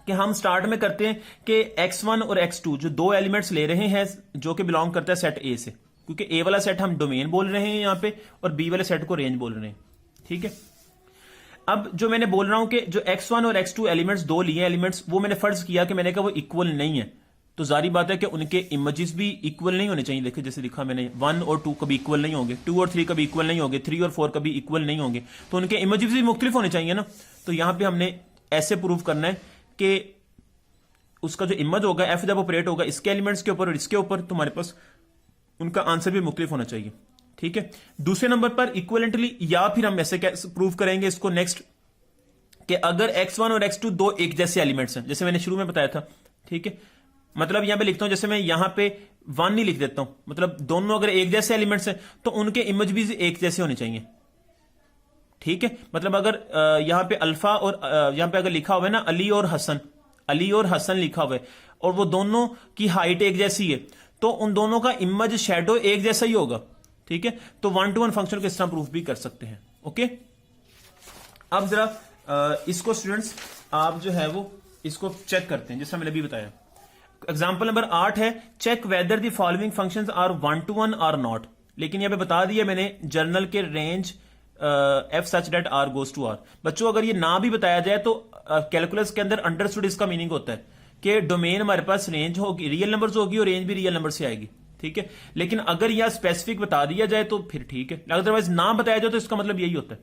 कि हम स्टार्ट में करते हैं कि x1 और x2 जो 2 एलिमेंट्स ले रहे हैं जो कि बिलोंग करता है सेट ए से, क्योंकि ए वाला सेट हम डोमेन बोल रहे हैं यहां पे और बी वाले सेट को रेंज बोल रहे हैं। ठीक है, अब जो मैंने बोल रहा हूं कि जो x1 और x2 एलिमेंट्स 2 लिए एलिमेंट्स, वो मैंने फर्ज किया कि मैंने कहा वो इक्वल नहीं है, तो जारी बात है कि उनके इमेजेस भी इक्वल नहीं होने चाहिए। देखिए जैसे लिखा मैंने 1 और 2 कभी इक्वल नहीं होंगे, 2 और 3 कभी इक्वल नहीं होंगे, 3 और 4 कभी इक्वल नहीं होंगे, तो उनके इमेजेस भी मुख्तलिफ होने चाहिए ना। तो यहां पे हमने ऐसे प्रूव करना है कि उसका जो इमेज होगा एफ जब ऑपरेट होगा इसके एलिमेंट्स के ऊपर और इसके ऊपर, तो हमारे पास उनका आंसर भी मुख्तलिफ होना चाहिए। ठीक है, दूसरे नंबर पर इक्वलेंटली, या फिर हम ऐसे प्रूव करेंगे इसको नेक्स्ट कि अगर x1 और x2 दो एक जैसे एलिमेंट्स हैं, जैसे मैंने शुरू में बताया था। ठीक है, मतलब यहां पे लिखता हूं, जैसे मैं यहां पे 1 नहीं लिख देता हूं, मतलब दोनों अगर एक जैसे एलिमेंट्स हैं तो उनके इमेज भी एक जैसे होने चाहिए। ठीक है, मतलब अगर यहां पे अल्फा और यहां पे अगर लिखा हुआ है ना अली और हसन, अली और हसन लिखा हुआ है और वो दोनों की हाइट एक जैसी है, तो उन दोनों का इमेज शैडो एक जैसा ही होगा। ठीक है, तो 1-to-1 फंक्शन को इस तरह प्रूफ भी कर सकते हैं। ओके, अब जरा इसको स्टूडेंट्स आप जो है वो इसको चेक करते हैं, जैसा मैंने अभी बताया। एग्जाम्पल नंबर 8 है, check whether the following functions are 1-to-1 और नॉट। लेकिन यहां पे बता दिया मैंने जर्नल के range f such that R goes to R. बच्चों अगर ये ना भी बताया जाए तो कैलकुलस के अंदर अंडरस्टूड इसका मीनिंग होता है कि डोमेन हमारे पास रेंज होगी, रियल नंबर्स होगी और रेंज भी रियल नंबर से आएगी। ठीक है, लेकिन अगर यह स्पेसिफिक बता दिया जाए तो फिर ठीक है, अदरवाइज ना बताया जाए तो इसका मतलब यही होता है।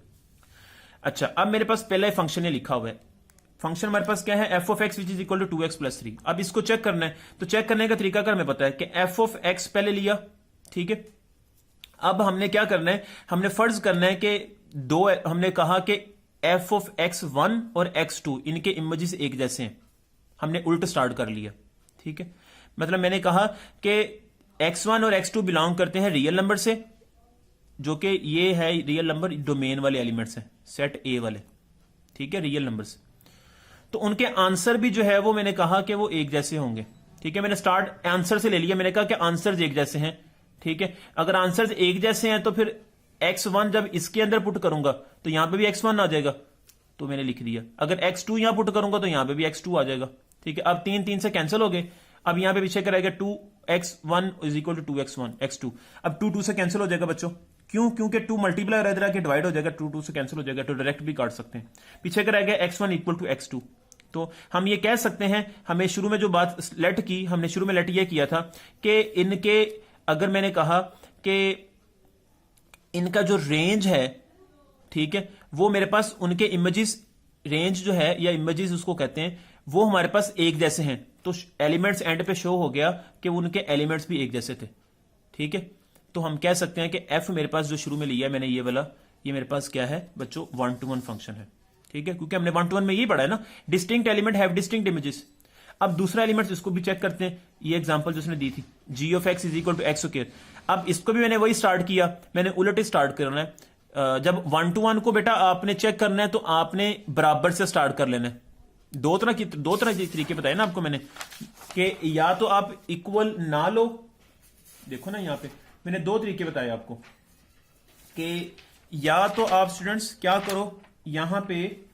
अच्छा, अब मेरे पास पहला फंक्शन है लिखा हुआ है, फंक्शन हमारे पास क्या है, f of x which is equal to 2x + 3। अब इसको चेक करना है, तो चेक करने का तरीका कर हमें पता है कि एफ ऑफ एक्स पहले लिया, ठीक है। अब हमने क्या करना है, हमने फर्ज करना है कि हमने कहा कि एफ ऑफ x1 और x2 इनके इमेजेस एक जैसे हैं, हमने उल्ट स्टार्ट कर लिया, ठीक है। मतलब मैंने कहा कि x1 और x2 बिलोंग करते हैं रियल नंबर से, जो कि ये है रियल नंबर डोमेन वाले एलिमेंट्स हैं, सेट ए वाले, ठीक है, रियल नंबर्स। तो उनके आंसर भी जो है वो मैंने कहा कि वो एक जैसे होंगे, ठीक है। मैंने स्टार्ट आंसर से ले लिया, मैंने कहा कि आंसर्स एक जैसे हैं, ठीक है। अगर आंसर्स एक जैसे हैं तो फिर x1 जब इसके अंदर पुट करूंगा तो यहां पे भी x1 आ जाएगा, तो मैंने लिख दिया। अगर x2 यहां पुट करूंगा तो यहां पे भी x2 आ जाएगा, ठीक है। अब 3 3 से कैंसिल हो गए, अब यहां पे पीछे कराएगा 2x1 is equal to 2x1 x2। अब 2 2 से कैंसिल हो जाएगा बच्चों, क्यों, क्योंकि 2 मल्टीप्लाई रह के डिवाइड हो जाएगा, 2 2 से कैंसिल हो जाएगा, तो डायरेक्ट भी काट सकते हैं। पीछे कराएगा x1 इक्वल टू x2। तो हम ये कह सकते हैं, हमें शुरू में जो बात लेट की, हमने शुरू में लेट ये किया था कि इनके, अगर मैंने कहा कि इनका जो रेंज है, ठीक है, वो मेरे पास उनके इमेजेस, रेंज जो है या इमेजेस उसको कहते हैं, वो हमारे पास एक जैसे हैं, तो एलिमेंट्स एंड पे शो हो गया कि उनके एलिमेंट्स भी एक जैसे थे, ठीक है। तो हम कह सकते हैं कि एफ मेरे पास जो शुरू में लिया है मैंने ये वाला, ये मेरे पास क्या है बच्चों, 1-to-1 फंक्शन है, ठीक है, क्योंकि हमने 1-to-1 में यही पढ़ा है ना, distinct element have distinct images. अब दूसरा एलिमेंट इसको भी चेक करते हैं, ये एग्जांपल जो उसने दी थी, g of x is equal to x square. अब इसको भी मैंने वही स्टार्ट किया, मैंने उलट ही स्टार्ट करना है। जब 1-to-1 को बेटा आपने चेक करना है तो आपने बराबर से स्टार्ट कर लेना है। दो तरह के तरीके बताए ना आपको मैंने, कि या तो आप इक्वल ना लो, देखो ना यहां पे मैंने 2 तरीके बताए आपको, कि या तो आप स्टूडेंट्स क्या करो, यहां पे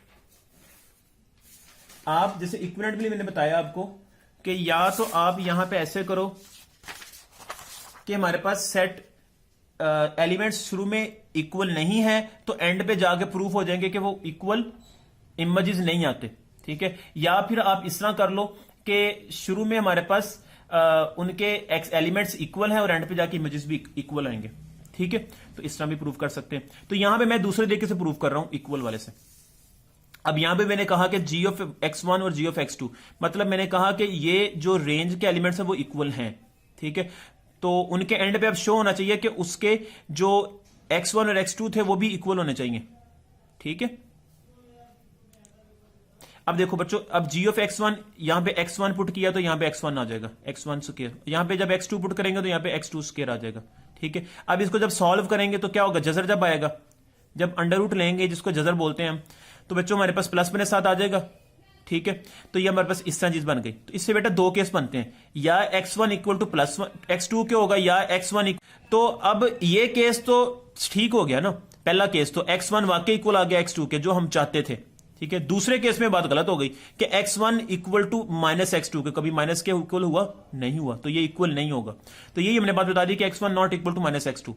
आप जैसे इक्विवेलेंट भी मैंने बताया आपको कि या तो आप यहां पे ऐसे करो कि हमारे पास सेट एलिमेंट्स शुरू में इक्वल नहीं है, तो एंड पे जाके प्रूफ हो जाएंगे कि वो इक्वल इमेजेस नहीं आते, ठीक है। या फिर आप इस तरह कर लो कि शुरू में हमारे पास उनके एक्स एलिमेंट्स इक्वल हैं और एंड पे जाके इमेजेस भी इक्वल आएंगे, ठीक है। तो इस तरह भी प्रूफ कर सकते हैं। तो यहां पे मैं दूसरे तरीके से प्रूफ कर रहा हूं, इक्वल वाले से। अब यहां पे मैंने कहा कि g ऑफ x1 और g ऑफ x2, मतलब मैंने कहा कि ये जो रेंज के एलिमेंट्स हैं वो इक्वल हैं, ठीक है। तो उनके एंड पे अब शो होना चाहिए कि उसके जो x1 और x2 थे वो भी इक्वल होने चाहिए, ठीक है। अब देखो बच्चों, अब g ऑफ x1, यहां पे x1 पुट किया तो यहां पे x1 आ जाएगा, x1 स्क्वायर। यहां पे जब x2 पुट करेंगे तो यहां पे x2 स्क्वायर आ जाएगा, ठीक है। अब इसको जब सॉल्व करेंगे तो क्या होगा, जजर जब आएगा, जब अंडर रूट लेंगे जिसको जजर बोलते हैं हम, तो बच्चों हमारे पास प्लस बने साथ आ जाएगा, ठीक है। तो ये हमारे पास इस तरह चीज बन गई। तो इससे बेटा 2 केस बनते हैं, या x1 equal to plus x2 क्या होगा, या x1। तो अब ये केस तो ठीक हो गया ना, पहला केस तो x1 वाकई इक्वल आ गया x2 के, जो हम चाहते थे, ठीक है। दूसरे केस में बात गलत हो गई कि x1 equal to minus x2 के, कभी माइनस के इक्वल हुआ नहीं हुआ, तो ये इक्वल नहीं होगा। तो यही हमने बात बता दी कि x1 not equal to minus x2।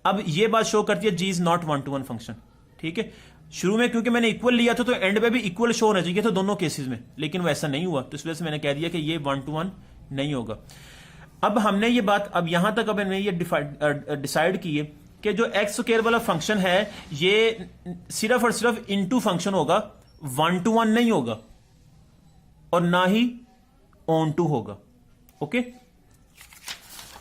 अब ये बात शो करती है g is not 1-to-1 function, ठीक है। शुरू में क्योंकि मैंने इक्वल लिया था तो एंड पे भी इक्वल शो होना चाहिए था दोनों केसेस में, लेकिन वो ऐसा नहीं हुआ, तो इस वजह से मैंने कह दिया कि ये 1-to-1 नहीं होगा। अब हमने ये बात, अब यहां तक अब हमने ये डिसाइड की है कि जो एक्स स्क्वायर वाला फंक्शन है ये सिर्फ और सिर्फ इनटू फंक्शन होगा, 1-to-1 नहीं होगा और ना ही ऑन टू होगा, ओके।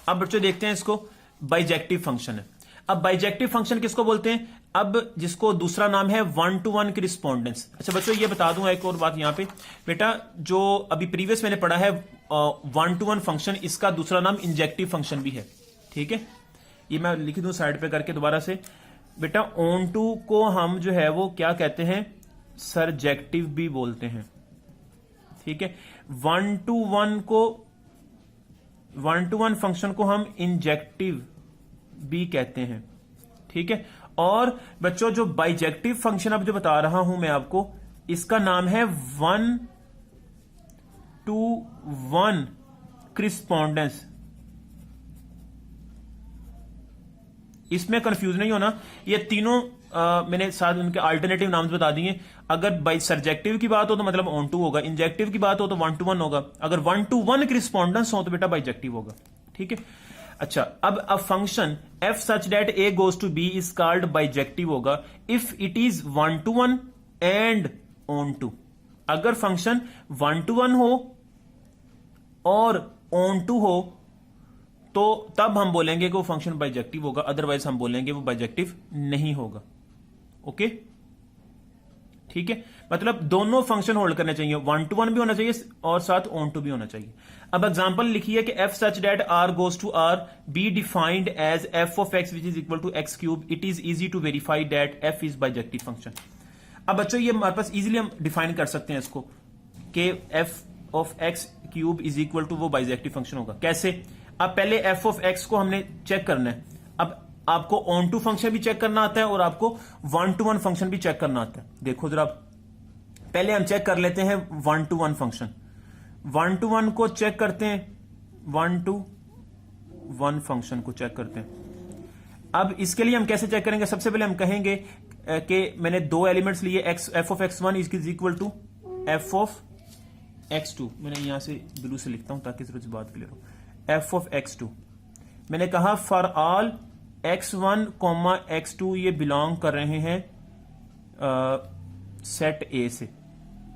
अब बच्चों देखते हैं इसको, बाइजेक्टिव फंक्शन है। अब बाइजेक्टिव फंक्शन किसको बोलते हैं, अब जिसको दूसरा नाम है 1-to-1 की रिस्पॉन्डेंस। अच्छा बच्चों ये बता दूं एक और बात यहां पे, बेटा जो अभी प्रीवियस मैंने पढ़ा है 1-to-1 फंक्शन, इसका दूसरा नाम इंजेक्टिव फंक्शन भी है, ठीक है। ये मैं लिख दूं साइड पे करके दोबारा से, बेटा ऑन टू को हम जो है वो क्या कहते हैं, सरजेक्टिव भी बोलते हैं, ठीक है। 1-to-1 फंक्शन को हम इंजेक्टिव भी कहते हैं, ठीक है। और बच्चों जो बाइजेक्टिव फंक्शन अब जो बता रहा हूं मैं आपको, इसका नाम है 1-to-1 क्रिस्पॉन्डेंस। इसमें कंफ्यूज नहीं होना, ये तीनों मैंने साथ उनके अल्टरनेटिव नाम बता दिए। अगर बाई सरजेक्टिव की बात हो तो मतलब ऑन टू होगा, इंजेक्टिव की बात हो तो 1-to-1 होगा, अगर 1-to-1 क्रिस्पॉन्डेंस हो तो बेटा बाइजेक्टिव होगा, ठीक है। अच्छा, अब function F such that A goes to B is called bijective होगा if it is 1 to 1 and onto. अगर फंक्शन 1 to 1 हो और ऑन टू हो तो तब हम बोलेंगे कि वो फंक्शन बाइजेक्टिव होगा, अदरवाइज हम बोलेंगे वो बाइजेक्टिव नहीं होगा। ओके, ठीक है, मतलब दोनों फंक्शन होल्ड करने चाहिए, 1 to 1 भी होना चाहिए और साथ ऑन टू भी होना चाहिए। अब एग्जांपल लिखिए कि F such that R goes to R be defined as f of x which is equal to x cube, it is easy to verify that f is bijective function. अब बच्चों ये हमारे पास इजीली हम define कर सकते हैं इसको कि f of x cube is equal to वो बाइजेक्टिव फंक्शन होगा। कैसे? अब पहले एफ ऑफ एक्स को हमने चेक करना है। अब आपको ऑन टू फंक्शन भी चेक करना आता है और आपको 1 to 1 फंक्शन भी चेक करना आता है। देखो जरा, पहले हम चेक कर लेते हैं 1 to 1 फंक्शन। 1 to 1 को चेक करते हैं, 1 to 1 फंक्शन को चेक करते हैं। अब इसके लिए हम कैसे चेक करेंगे? सबसे पहले हम कहेंगे कि मैंने दो एलिमेंट्स लिए, f of x one is equal to f of x two. मैंने यहां से ब्लू से लिखता हूं ताकि जरूर से बात क्लियर हो। एफ ऑफ एक्स टू मैंने कहा फॉर ऑल x1, x2 ये बिलोंग कर रहे हैं सेट ए से,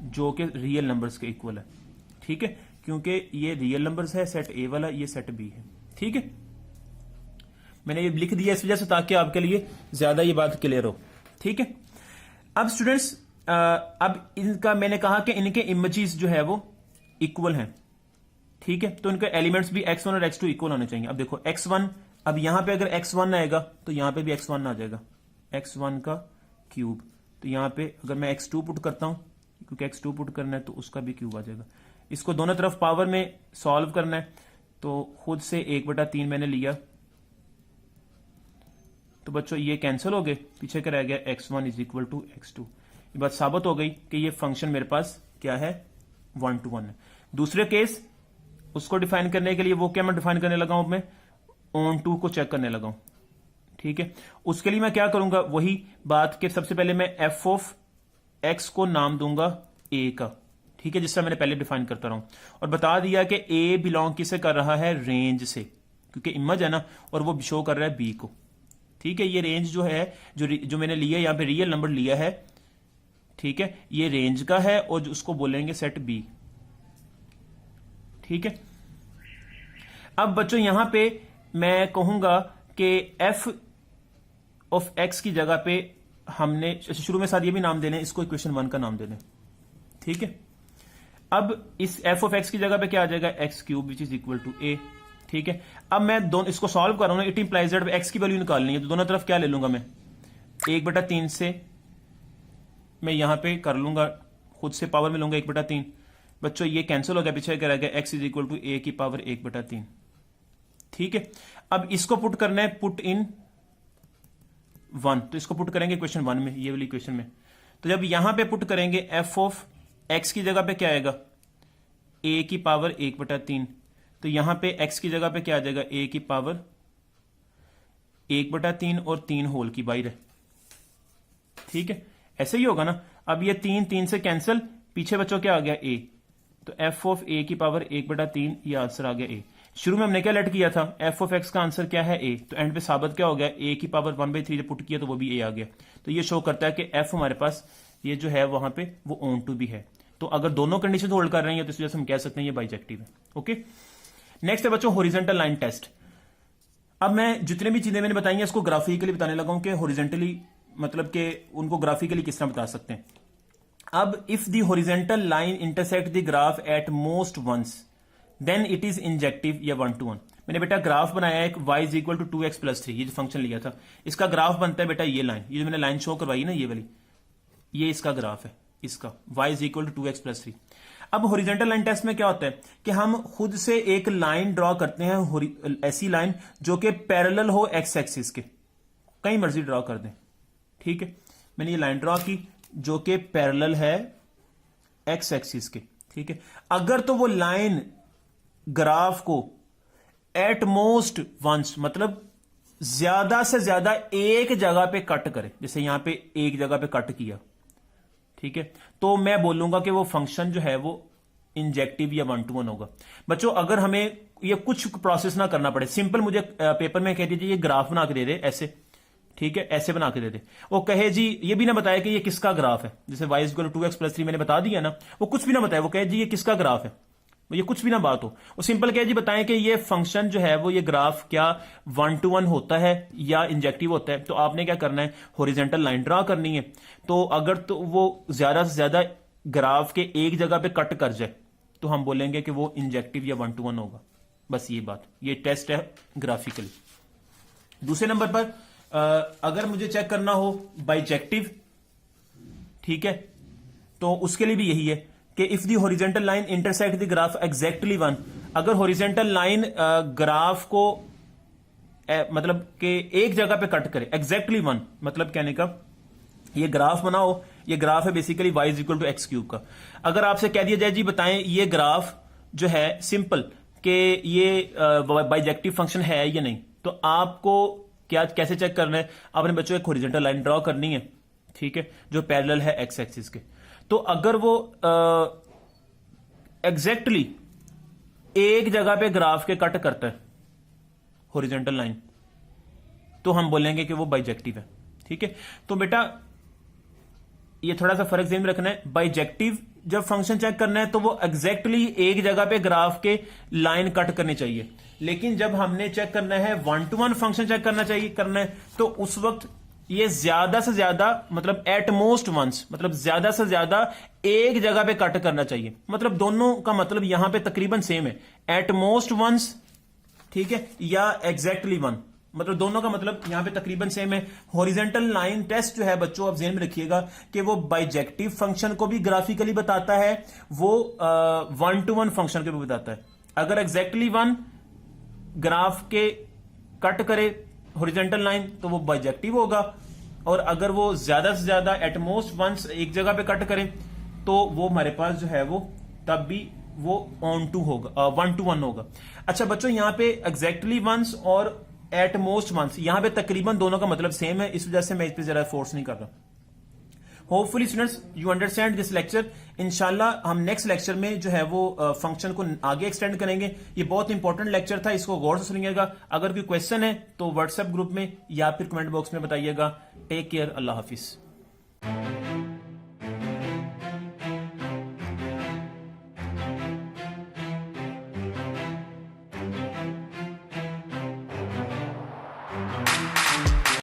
जो कि रियल नंबर्स के इक्वल है। ठीक है, क्योंकि ये रियल नंबर्स है सेट ए वाला, ये सेट बी है। ठीक है, मैंने ये लिख दिया इस वजह से ताकि आपके लिए ज्यादा ये बात क्लियर हो। ठीक है, अब स्टूडेंट्स अब इनका मैंने कहा कि इनके इमेजेस जो है वो इक्वल हैं। ठीक है, तो इनके एलिमेंट्स भी x1 और x2 इक्वल होने चाहिए। अब देखो x1, अब यहां पे अगर x1 आएगा तो यहां पे भी x1 आ जाएगा, x1 का क्यूब। तो यहां पे अगर मैं x2 पुट करता हूं, क्योंकि x2 पुट करना है तो उसका भी क्यूब आ जाएगा। इसको दोनों तरफ पावर में सॉल्व करना है तो खुद से 1/3 मैंने लिया, तो बच्चों ये कैंसिल हो गए, पीछे क्या रह गया, x1 is equal to x2। ये बात साबित हो गई कि ये फंक्शन मेरे पास क्या है, 1 to 1 है। दूसरे केस उसको डिफाइन करने के लिए वो क्या मैं डिफाइन करने लगा हूं, मैं ऑन टू को चेक करने लगा हूं। ठीक है, उसके लिए मैं क्या करूंगा, वही बात कि सबसे पहले मैं एफ ऑफ एक्स को नाम दूंगा ए का। ठीक है, जिससे मैंने पहले डिफाइन करता रहा हूं और बता दिया कि ए बिलोंग किसे कर रहा है, रेंज से, क्योंकि इमेज है ना, और वो शो कर रहा है बी को। ठीक है, ये रेंज जो है जो मैंने लिया यहां पे रियल नंबर लिया है, ठीक है, ये रेंज का है और उसको बोलेंगे सेट बी। ठीक है, अब बच्चों यहां पे मैं कहूंगा कि एफ ऑफ एक्स की जगह पे हमने शुरू में साथ ये भी नाम देने, इसको इक्वेशन 1 का नाम देने। ठीक है, अब इस एफ ऑफ एक्स की जगह पे क्या आ जाएगा, x cube which is equal to a. ठीक है, अब मैं दोनों इसको सॉल्व कर रहा हूं, इट इंप्लाइज दैट एक्स की वैल्यू निकालनी है, तो दोनों तरफ क्या ले लूंगा मैं, 1/3 से मैं यहां पे कर लूंगा, खुद से पावर में लूंगा 1/3। बच्चों ये कैंसिल हो गया, पीछे क्या रह गया, एक्स इज इक्वल टू ए की पावर 1/3। ठीक है, अब इसको पुट करना है, पुट इन 1, तो इसको पुट करेंगे इक्वेशन 1 में, ये वाली इक्वेशन में। तो जब यहां पे पुट करेंगे एफ ऑफ एक्स की जगह पे क्या आएगा, ए की पावर 1/3, तो यहां पे एक्स की जगह पे क्या आ जाएगा, ए की पावर 1/3 और 3 होल की बाहर है। ठीक है, ऐसे ही होगा ना। अब ये 3 से कैंसिल, पीछे बच्चों क्या आ गया, ए, तो एफ ऑफ ए की पावर 1/3, ये आंसर आ गया ए। शुरू में हमने क्या लेट किया था, एफ ऑफ एक्स का आंसर क्या है, ए, तो एंड पे साबित क्या हो गया, ए की पावर 1/3 जब पुट किया तो वो भी ए आ गया। तो ये शो करता है कि एफ हमारे पास ये जो है वहां पे वो ऑन टू भी है। तो अगर दोनों कंडीशन होल्ड कर रहे हैं तो इस वजह से हम कह सकते हैं ये बाइजेक्टिव है। ओके, नेक्स्ट है बच्चों हॉरिजॉन्टल लाइन टेस्ट। अब मैं जितने भी चीजें मैंने बताई हैं इसको ग्राफिकली बताने लगा हूं कि हॉरिजॉन्टली मतलब कि उनको ग्राफिकली किस तरह बता सकते हैं। अब if the horizontal line intersect the graph at most once then it is injective या 1 to 1। मैंने बेटा ग्राफ बनाया है, y is equal to 2x+3, ये जो फंक्शन लिया था इसका ग्राफ बनता है बेटा ये लाइन, ये जो मैंने लाइन शो करवाई ना ये वाली, ये इसका ग्राफ है, इसका y is equal to 2x+3। अब हॉरिजॉन्टल लाइन टेस्ट में क्या होता है कि हम खुद से एक लाइन ड्रॉ करते हैं, ऐसी लाइन जो कि पैरेलल हो एक्स एक्सिस के, कहीं मर्जी ड्रॉ कर दें। ठीक है, मैंने ये लाइन ड्रॉ की जो कि पैरेलल है एक्स एक्सिस के। ठीक है, अगर तो वो लाइन ग्राफ को एट मोस्ट वंस मतलब ज्यादा से ज्यादा एक जगह पे कट करे, जैसे यहां पे एक जगह पे कट किया, ठीक है, तो मैं बोलूंगा कि वो फंक्शन जो है वो इंजेक्टिव या 1 to 1 होगा। बच्चों अगर हमें ये कुछ प्रोसेस ना करना पड़े, सिंपल मुझे पेपर में कह दीजिए ये ग्राफ बना के दे दे ऐसे, ठीक है, ऐसे बना के दे दे। वो कहे जी ये भी ना बताया कि ये किसका ग्राफ है, जैसे y इक्वल टू 2x+3 मैंने बता दिया ना, वो कुछ भी ना बताया, वो कहे जी ये किसका ग्राफ है, ये कुछ भी ना बात हो, वो सिंपल कहे जी बताएं कि ये फंक्शन जो है वो ये ग्राफ क्या 1-to-1 होता है या इंजेक्टिव होता है। तो आपने क्या करना है, हॉरिजॉन्टल लाइन ड्रा करनी है। तो अगर तो वो ज्यादा से ज्यादा ग्राफ के एक जगह पे कट कर जाए तो हम बोलेंगे कि वो इंजेक्टिव या 1-to-1 होगा। बस ये बात, ये टेस्ट है ग्राफिकली। दूसरे नंबर पर अगर मुझे चेक करना हो बाइजेक्टिव, ठीक है, तो उसके लिए भी यही है कि if the horizontal line intersect the graph exactly 1, अगर हॉरिजॉन्टल लाइन ग्राफ को मतलब कि एक जगह पे कट करे, एग्जैक्टली 1 मतलब कहने का ये ग्राफ बनाओ, ये ग्राफ है basically y equal to x³ का। अगर आपसे कह दिया जाए जी बताएं ये ग्राफ जो है सिंपल कि ये बाइजेक्टिव फंक्शन है या नहीं, तो आपको क्या कैसे चेक करना है, आपने बच्चों एक हॉरिजॉन्टल लाइन ड्रॉ करनी है, ठीक है, जो पैरेलल है x एक्सिस के। तो अगर वो एग्जैक्टली एक जगह पे ग्राफ के कट करता है हॉरिजॉन्टल लाइन, तो हम बोलेंगे कि वो बाइजेक्टिव है, ठीक है। तो बेटा ये थोड़ा सा फर्क ध्यान में रखना है, बाइजेक्टिव जब फंक्शन चेक करना है तो वो एग्जैक्टली एक जगह पे ग्राफ के लाइन कट करनी चाहिए, लेकिन जब हमने चेक करना है 1-to-1 फंक्शन चेक करना है तो उस वक्त ये ज्यादा से ज्यादा मतलब एट मोस्ट वंस, मतलब ज्यादा से ज्यादा एक जगह पे कट करना चाहिए। मतलब दोनों का मतलब यहां पे तकरीबन सेम है, एट मोस्ट वंस, ठीक है, या एग्जैक्टली 1, मतलब दोनों का मतलब यहां पे तकरीबन सेम है। हॉरिजॉन्टल लाइन टेस्ट जो है बच्चों आप ध्यान में रखिएगा कि वो बाइजेक्टिव फंक्शन को भी ग्राफिकली बताता है, वो 1-to-1 फंक्शन को भी बताता है। अगर एग्जैक्टली 1 ग्राफ के कट करे हॉरिजॉन्टल लाइन तो वो बाइजेक्टिव होगा, और अगर वो ज्यादा से ज्यादा एट मोस्ट वंस एक जगह पे कट करें तो वो हमारे पास जो है वो तब भी वो ऑन टू होगा, 1-to-1 होगा। अच्छा बच्चों यहां पे एग्जैक्टली वंस और एट मोस्ट वंस यहां पे तकरीबन दोनों का मतलब सेम है, इस वजह से मैं इस पे जरा फोर्स नहीं कर रहा। Hopefully students you understand this lecture. इंशाल्लाह हम नेक्स्ट लेक्चर में जो है वो फंक्शन को आगे एक्सटेंड करेंगे। ये बहुत इंपॉर्टेंट लेक्चर था, इसको गौर से सुनिएगा। अगर कोई क्वेश्चन है तो व्हाट्सएप ग्रुप में या फिर कमेंट बॉक्स में बताइएगा। टेक केयर, अल्लाह हाफिज।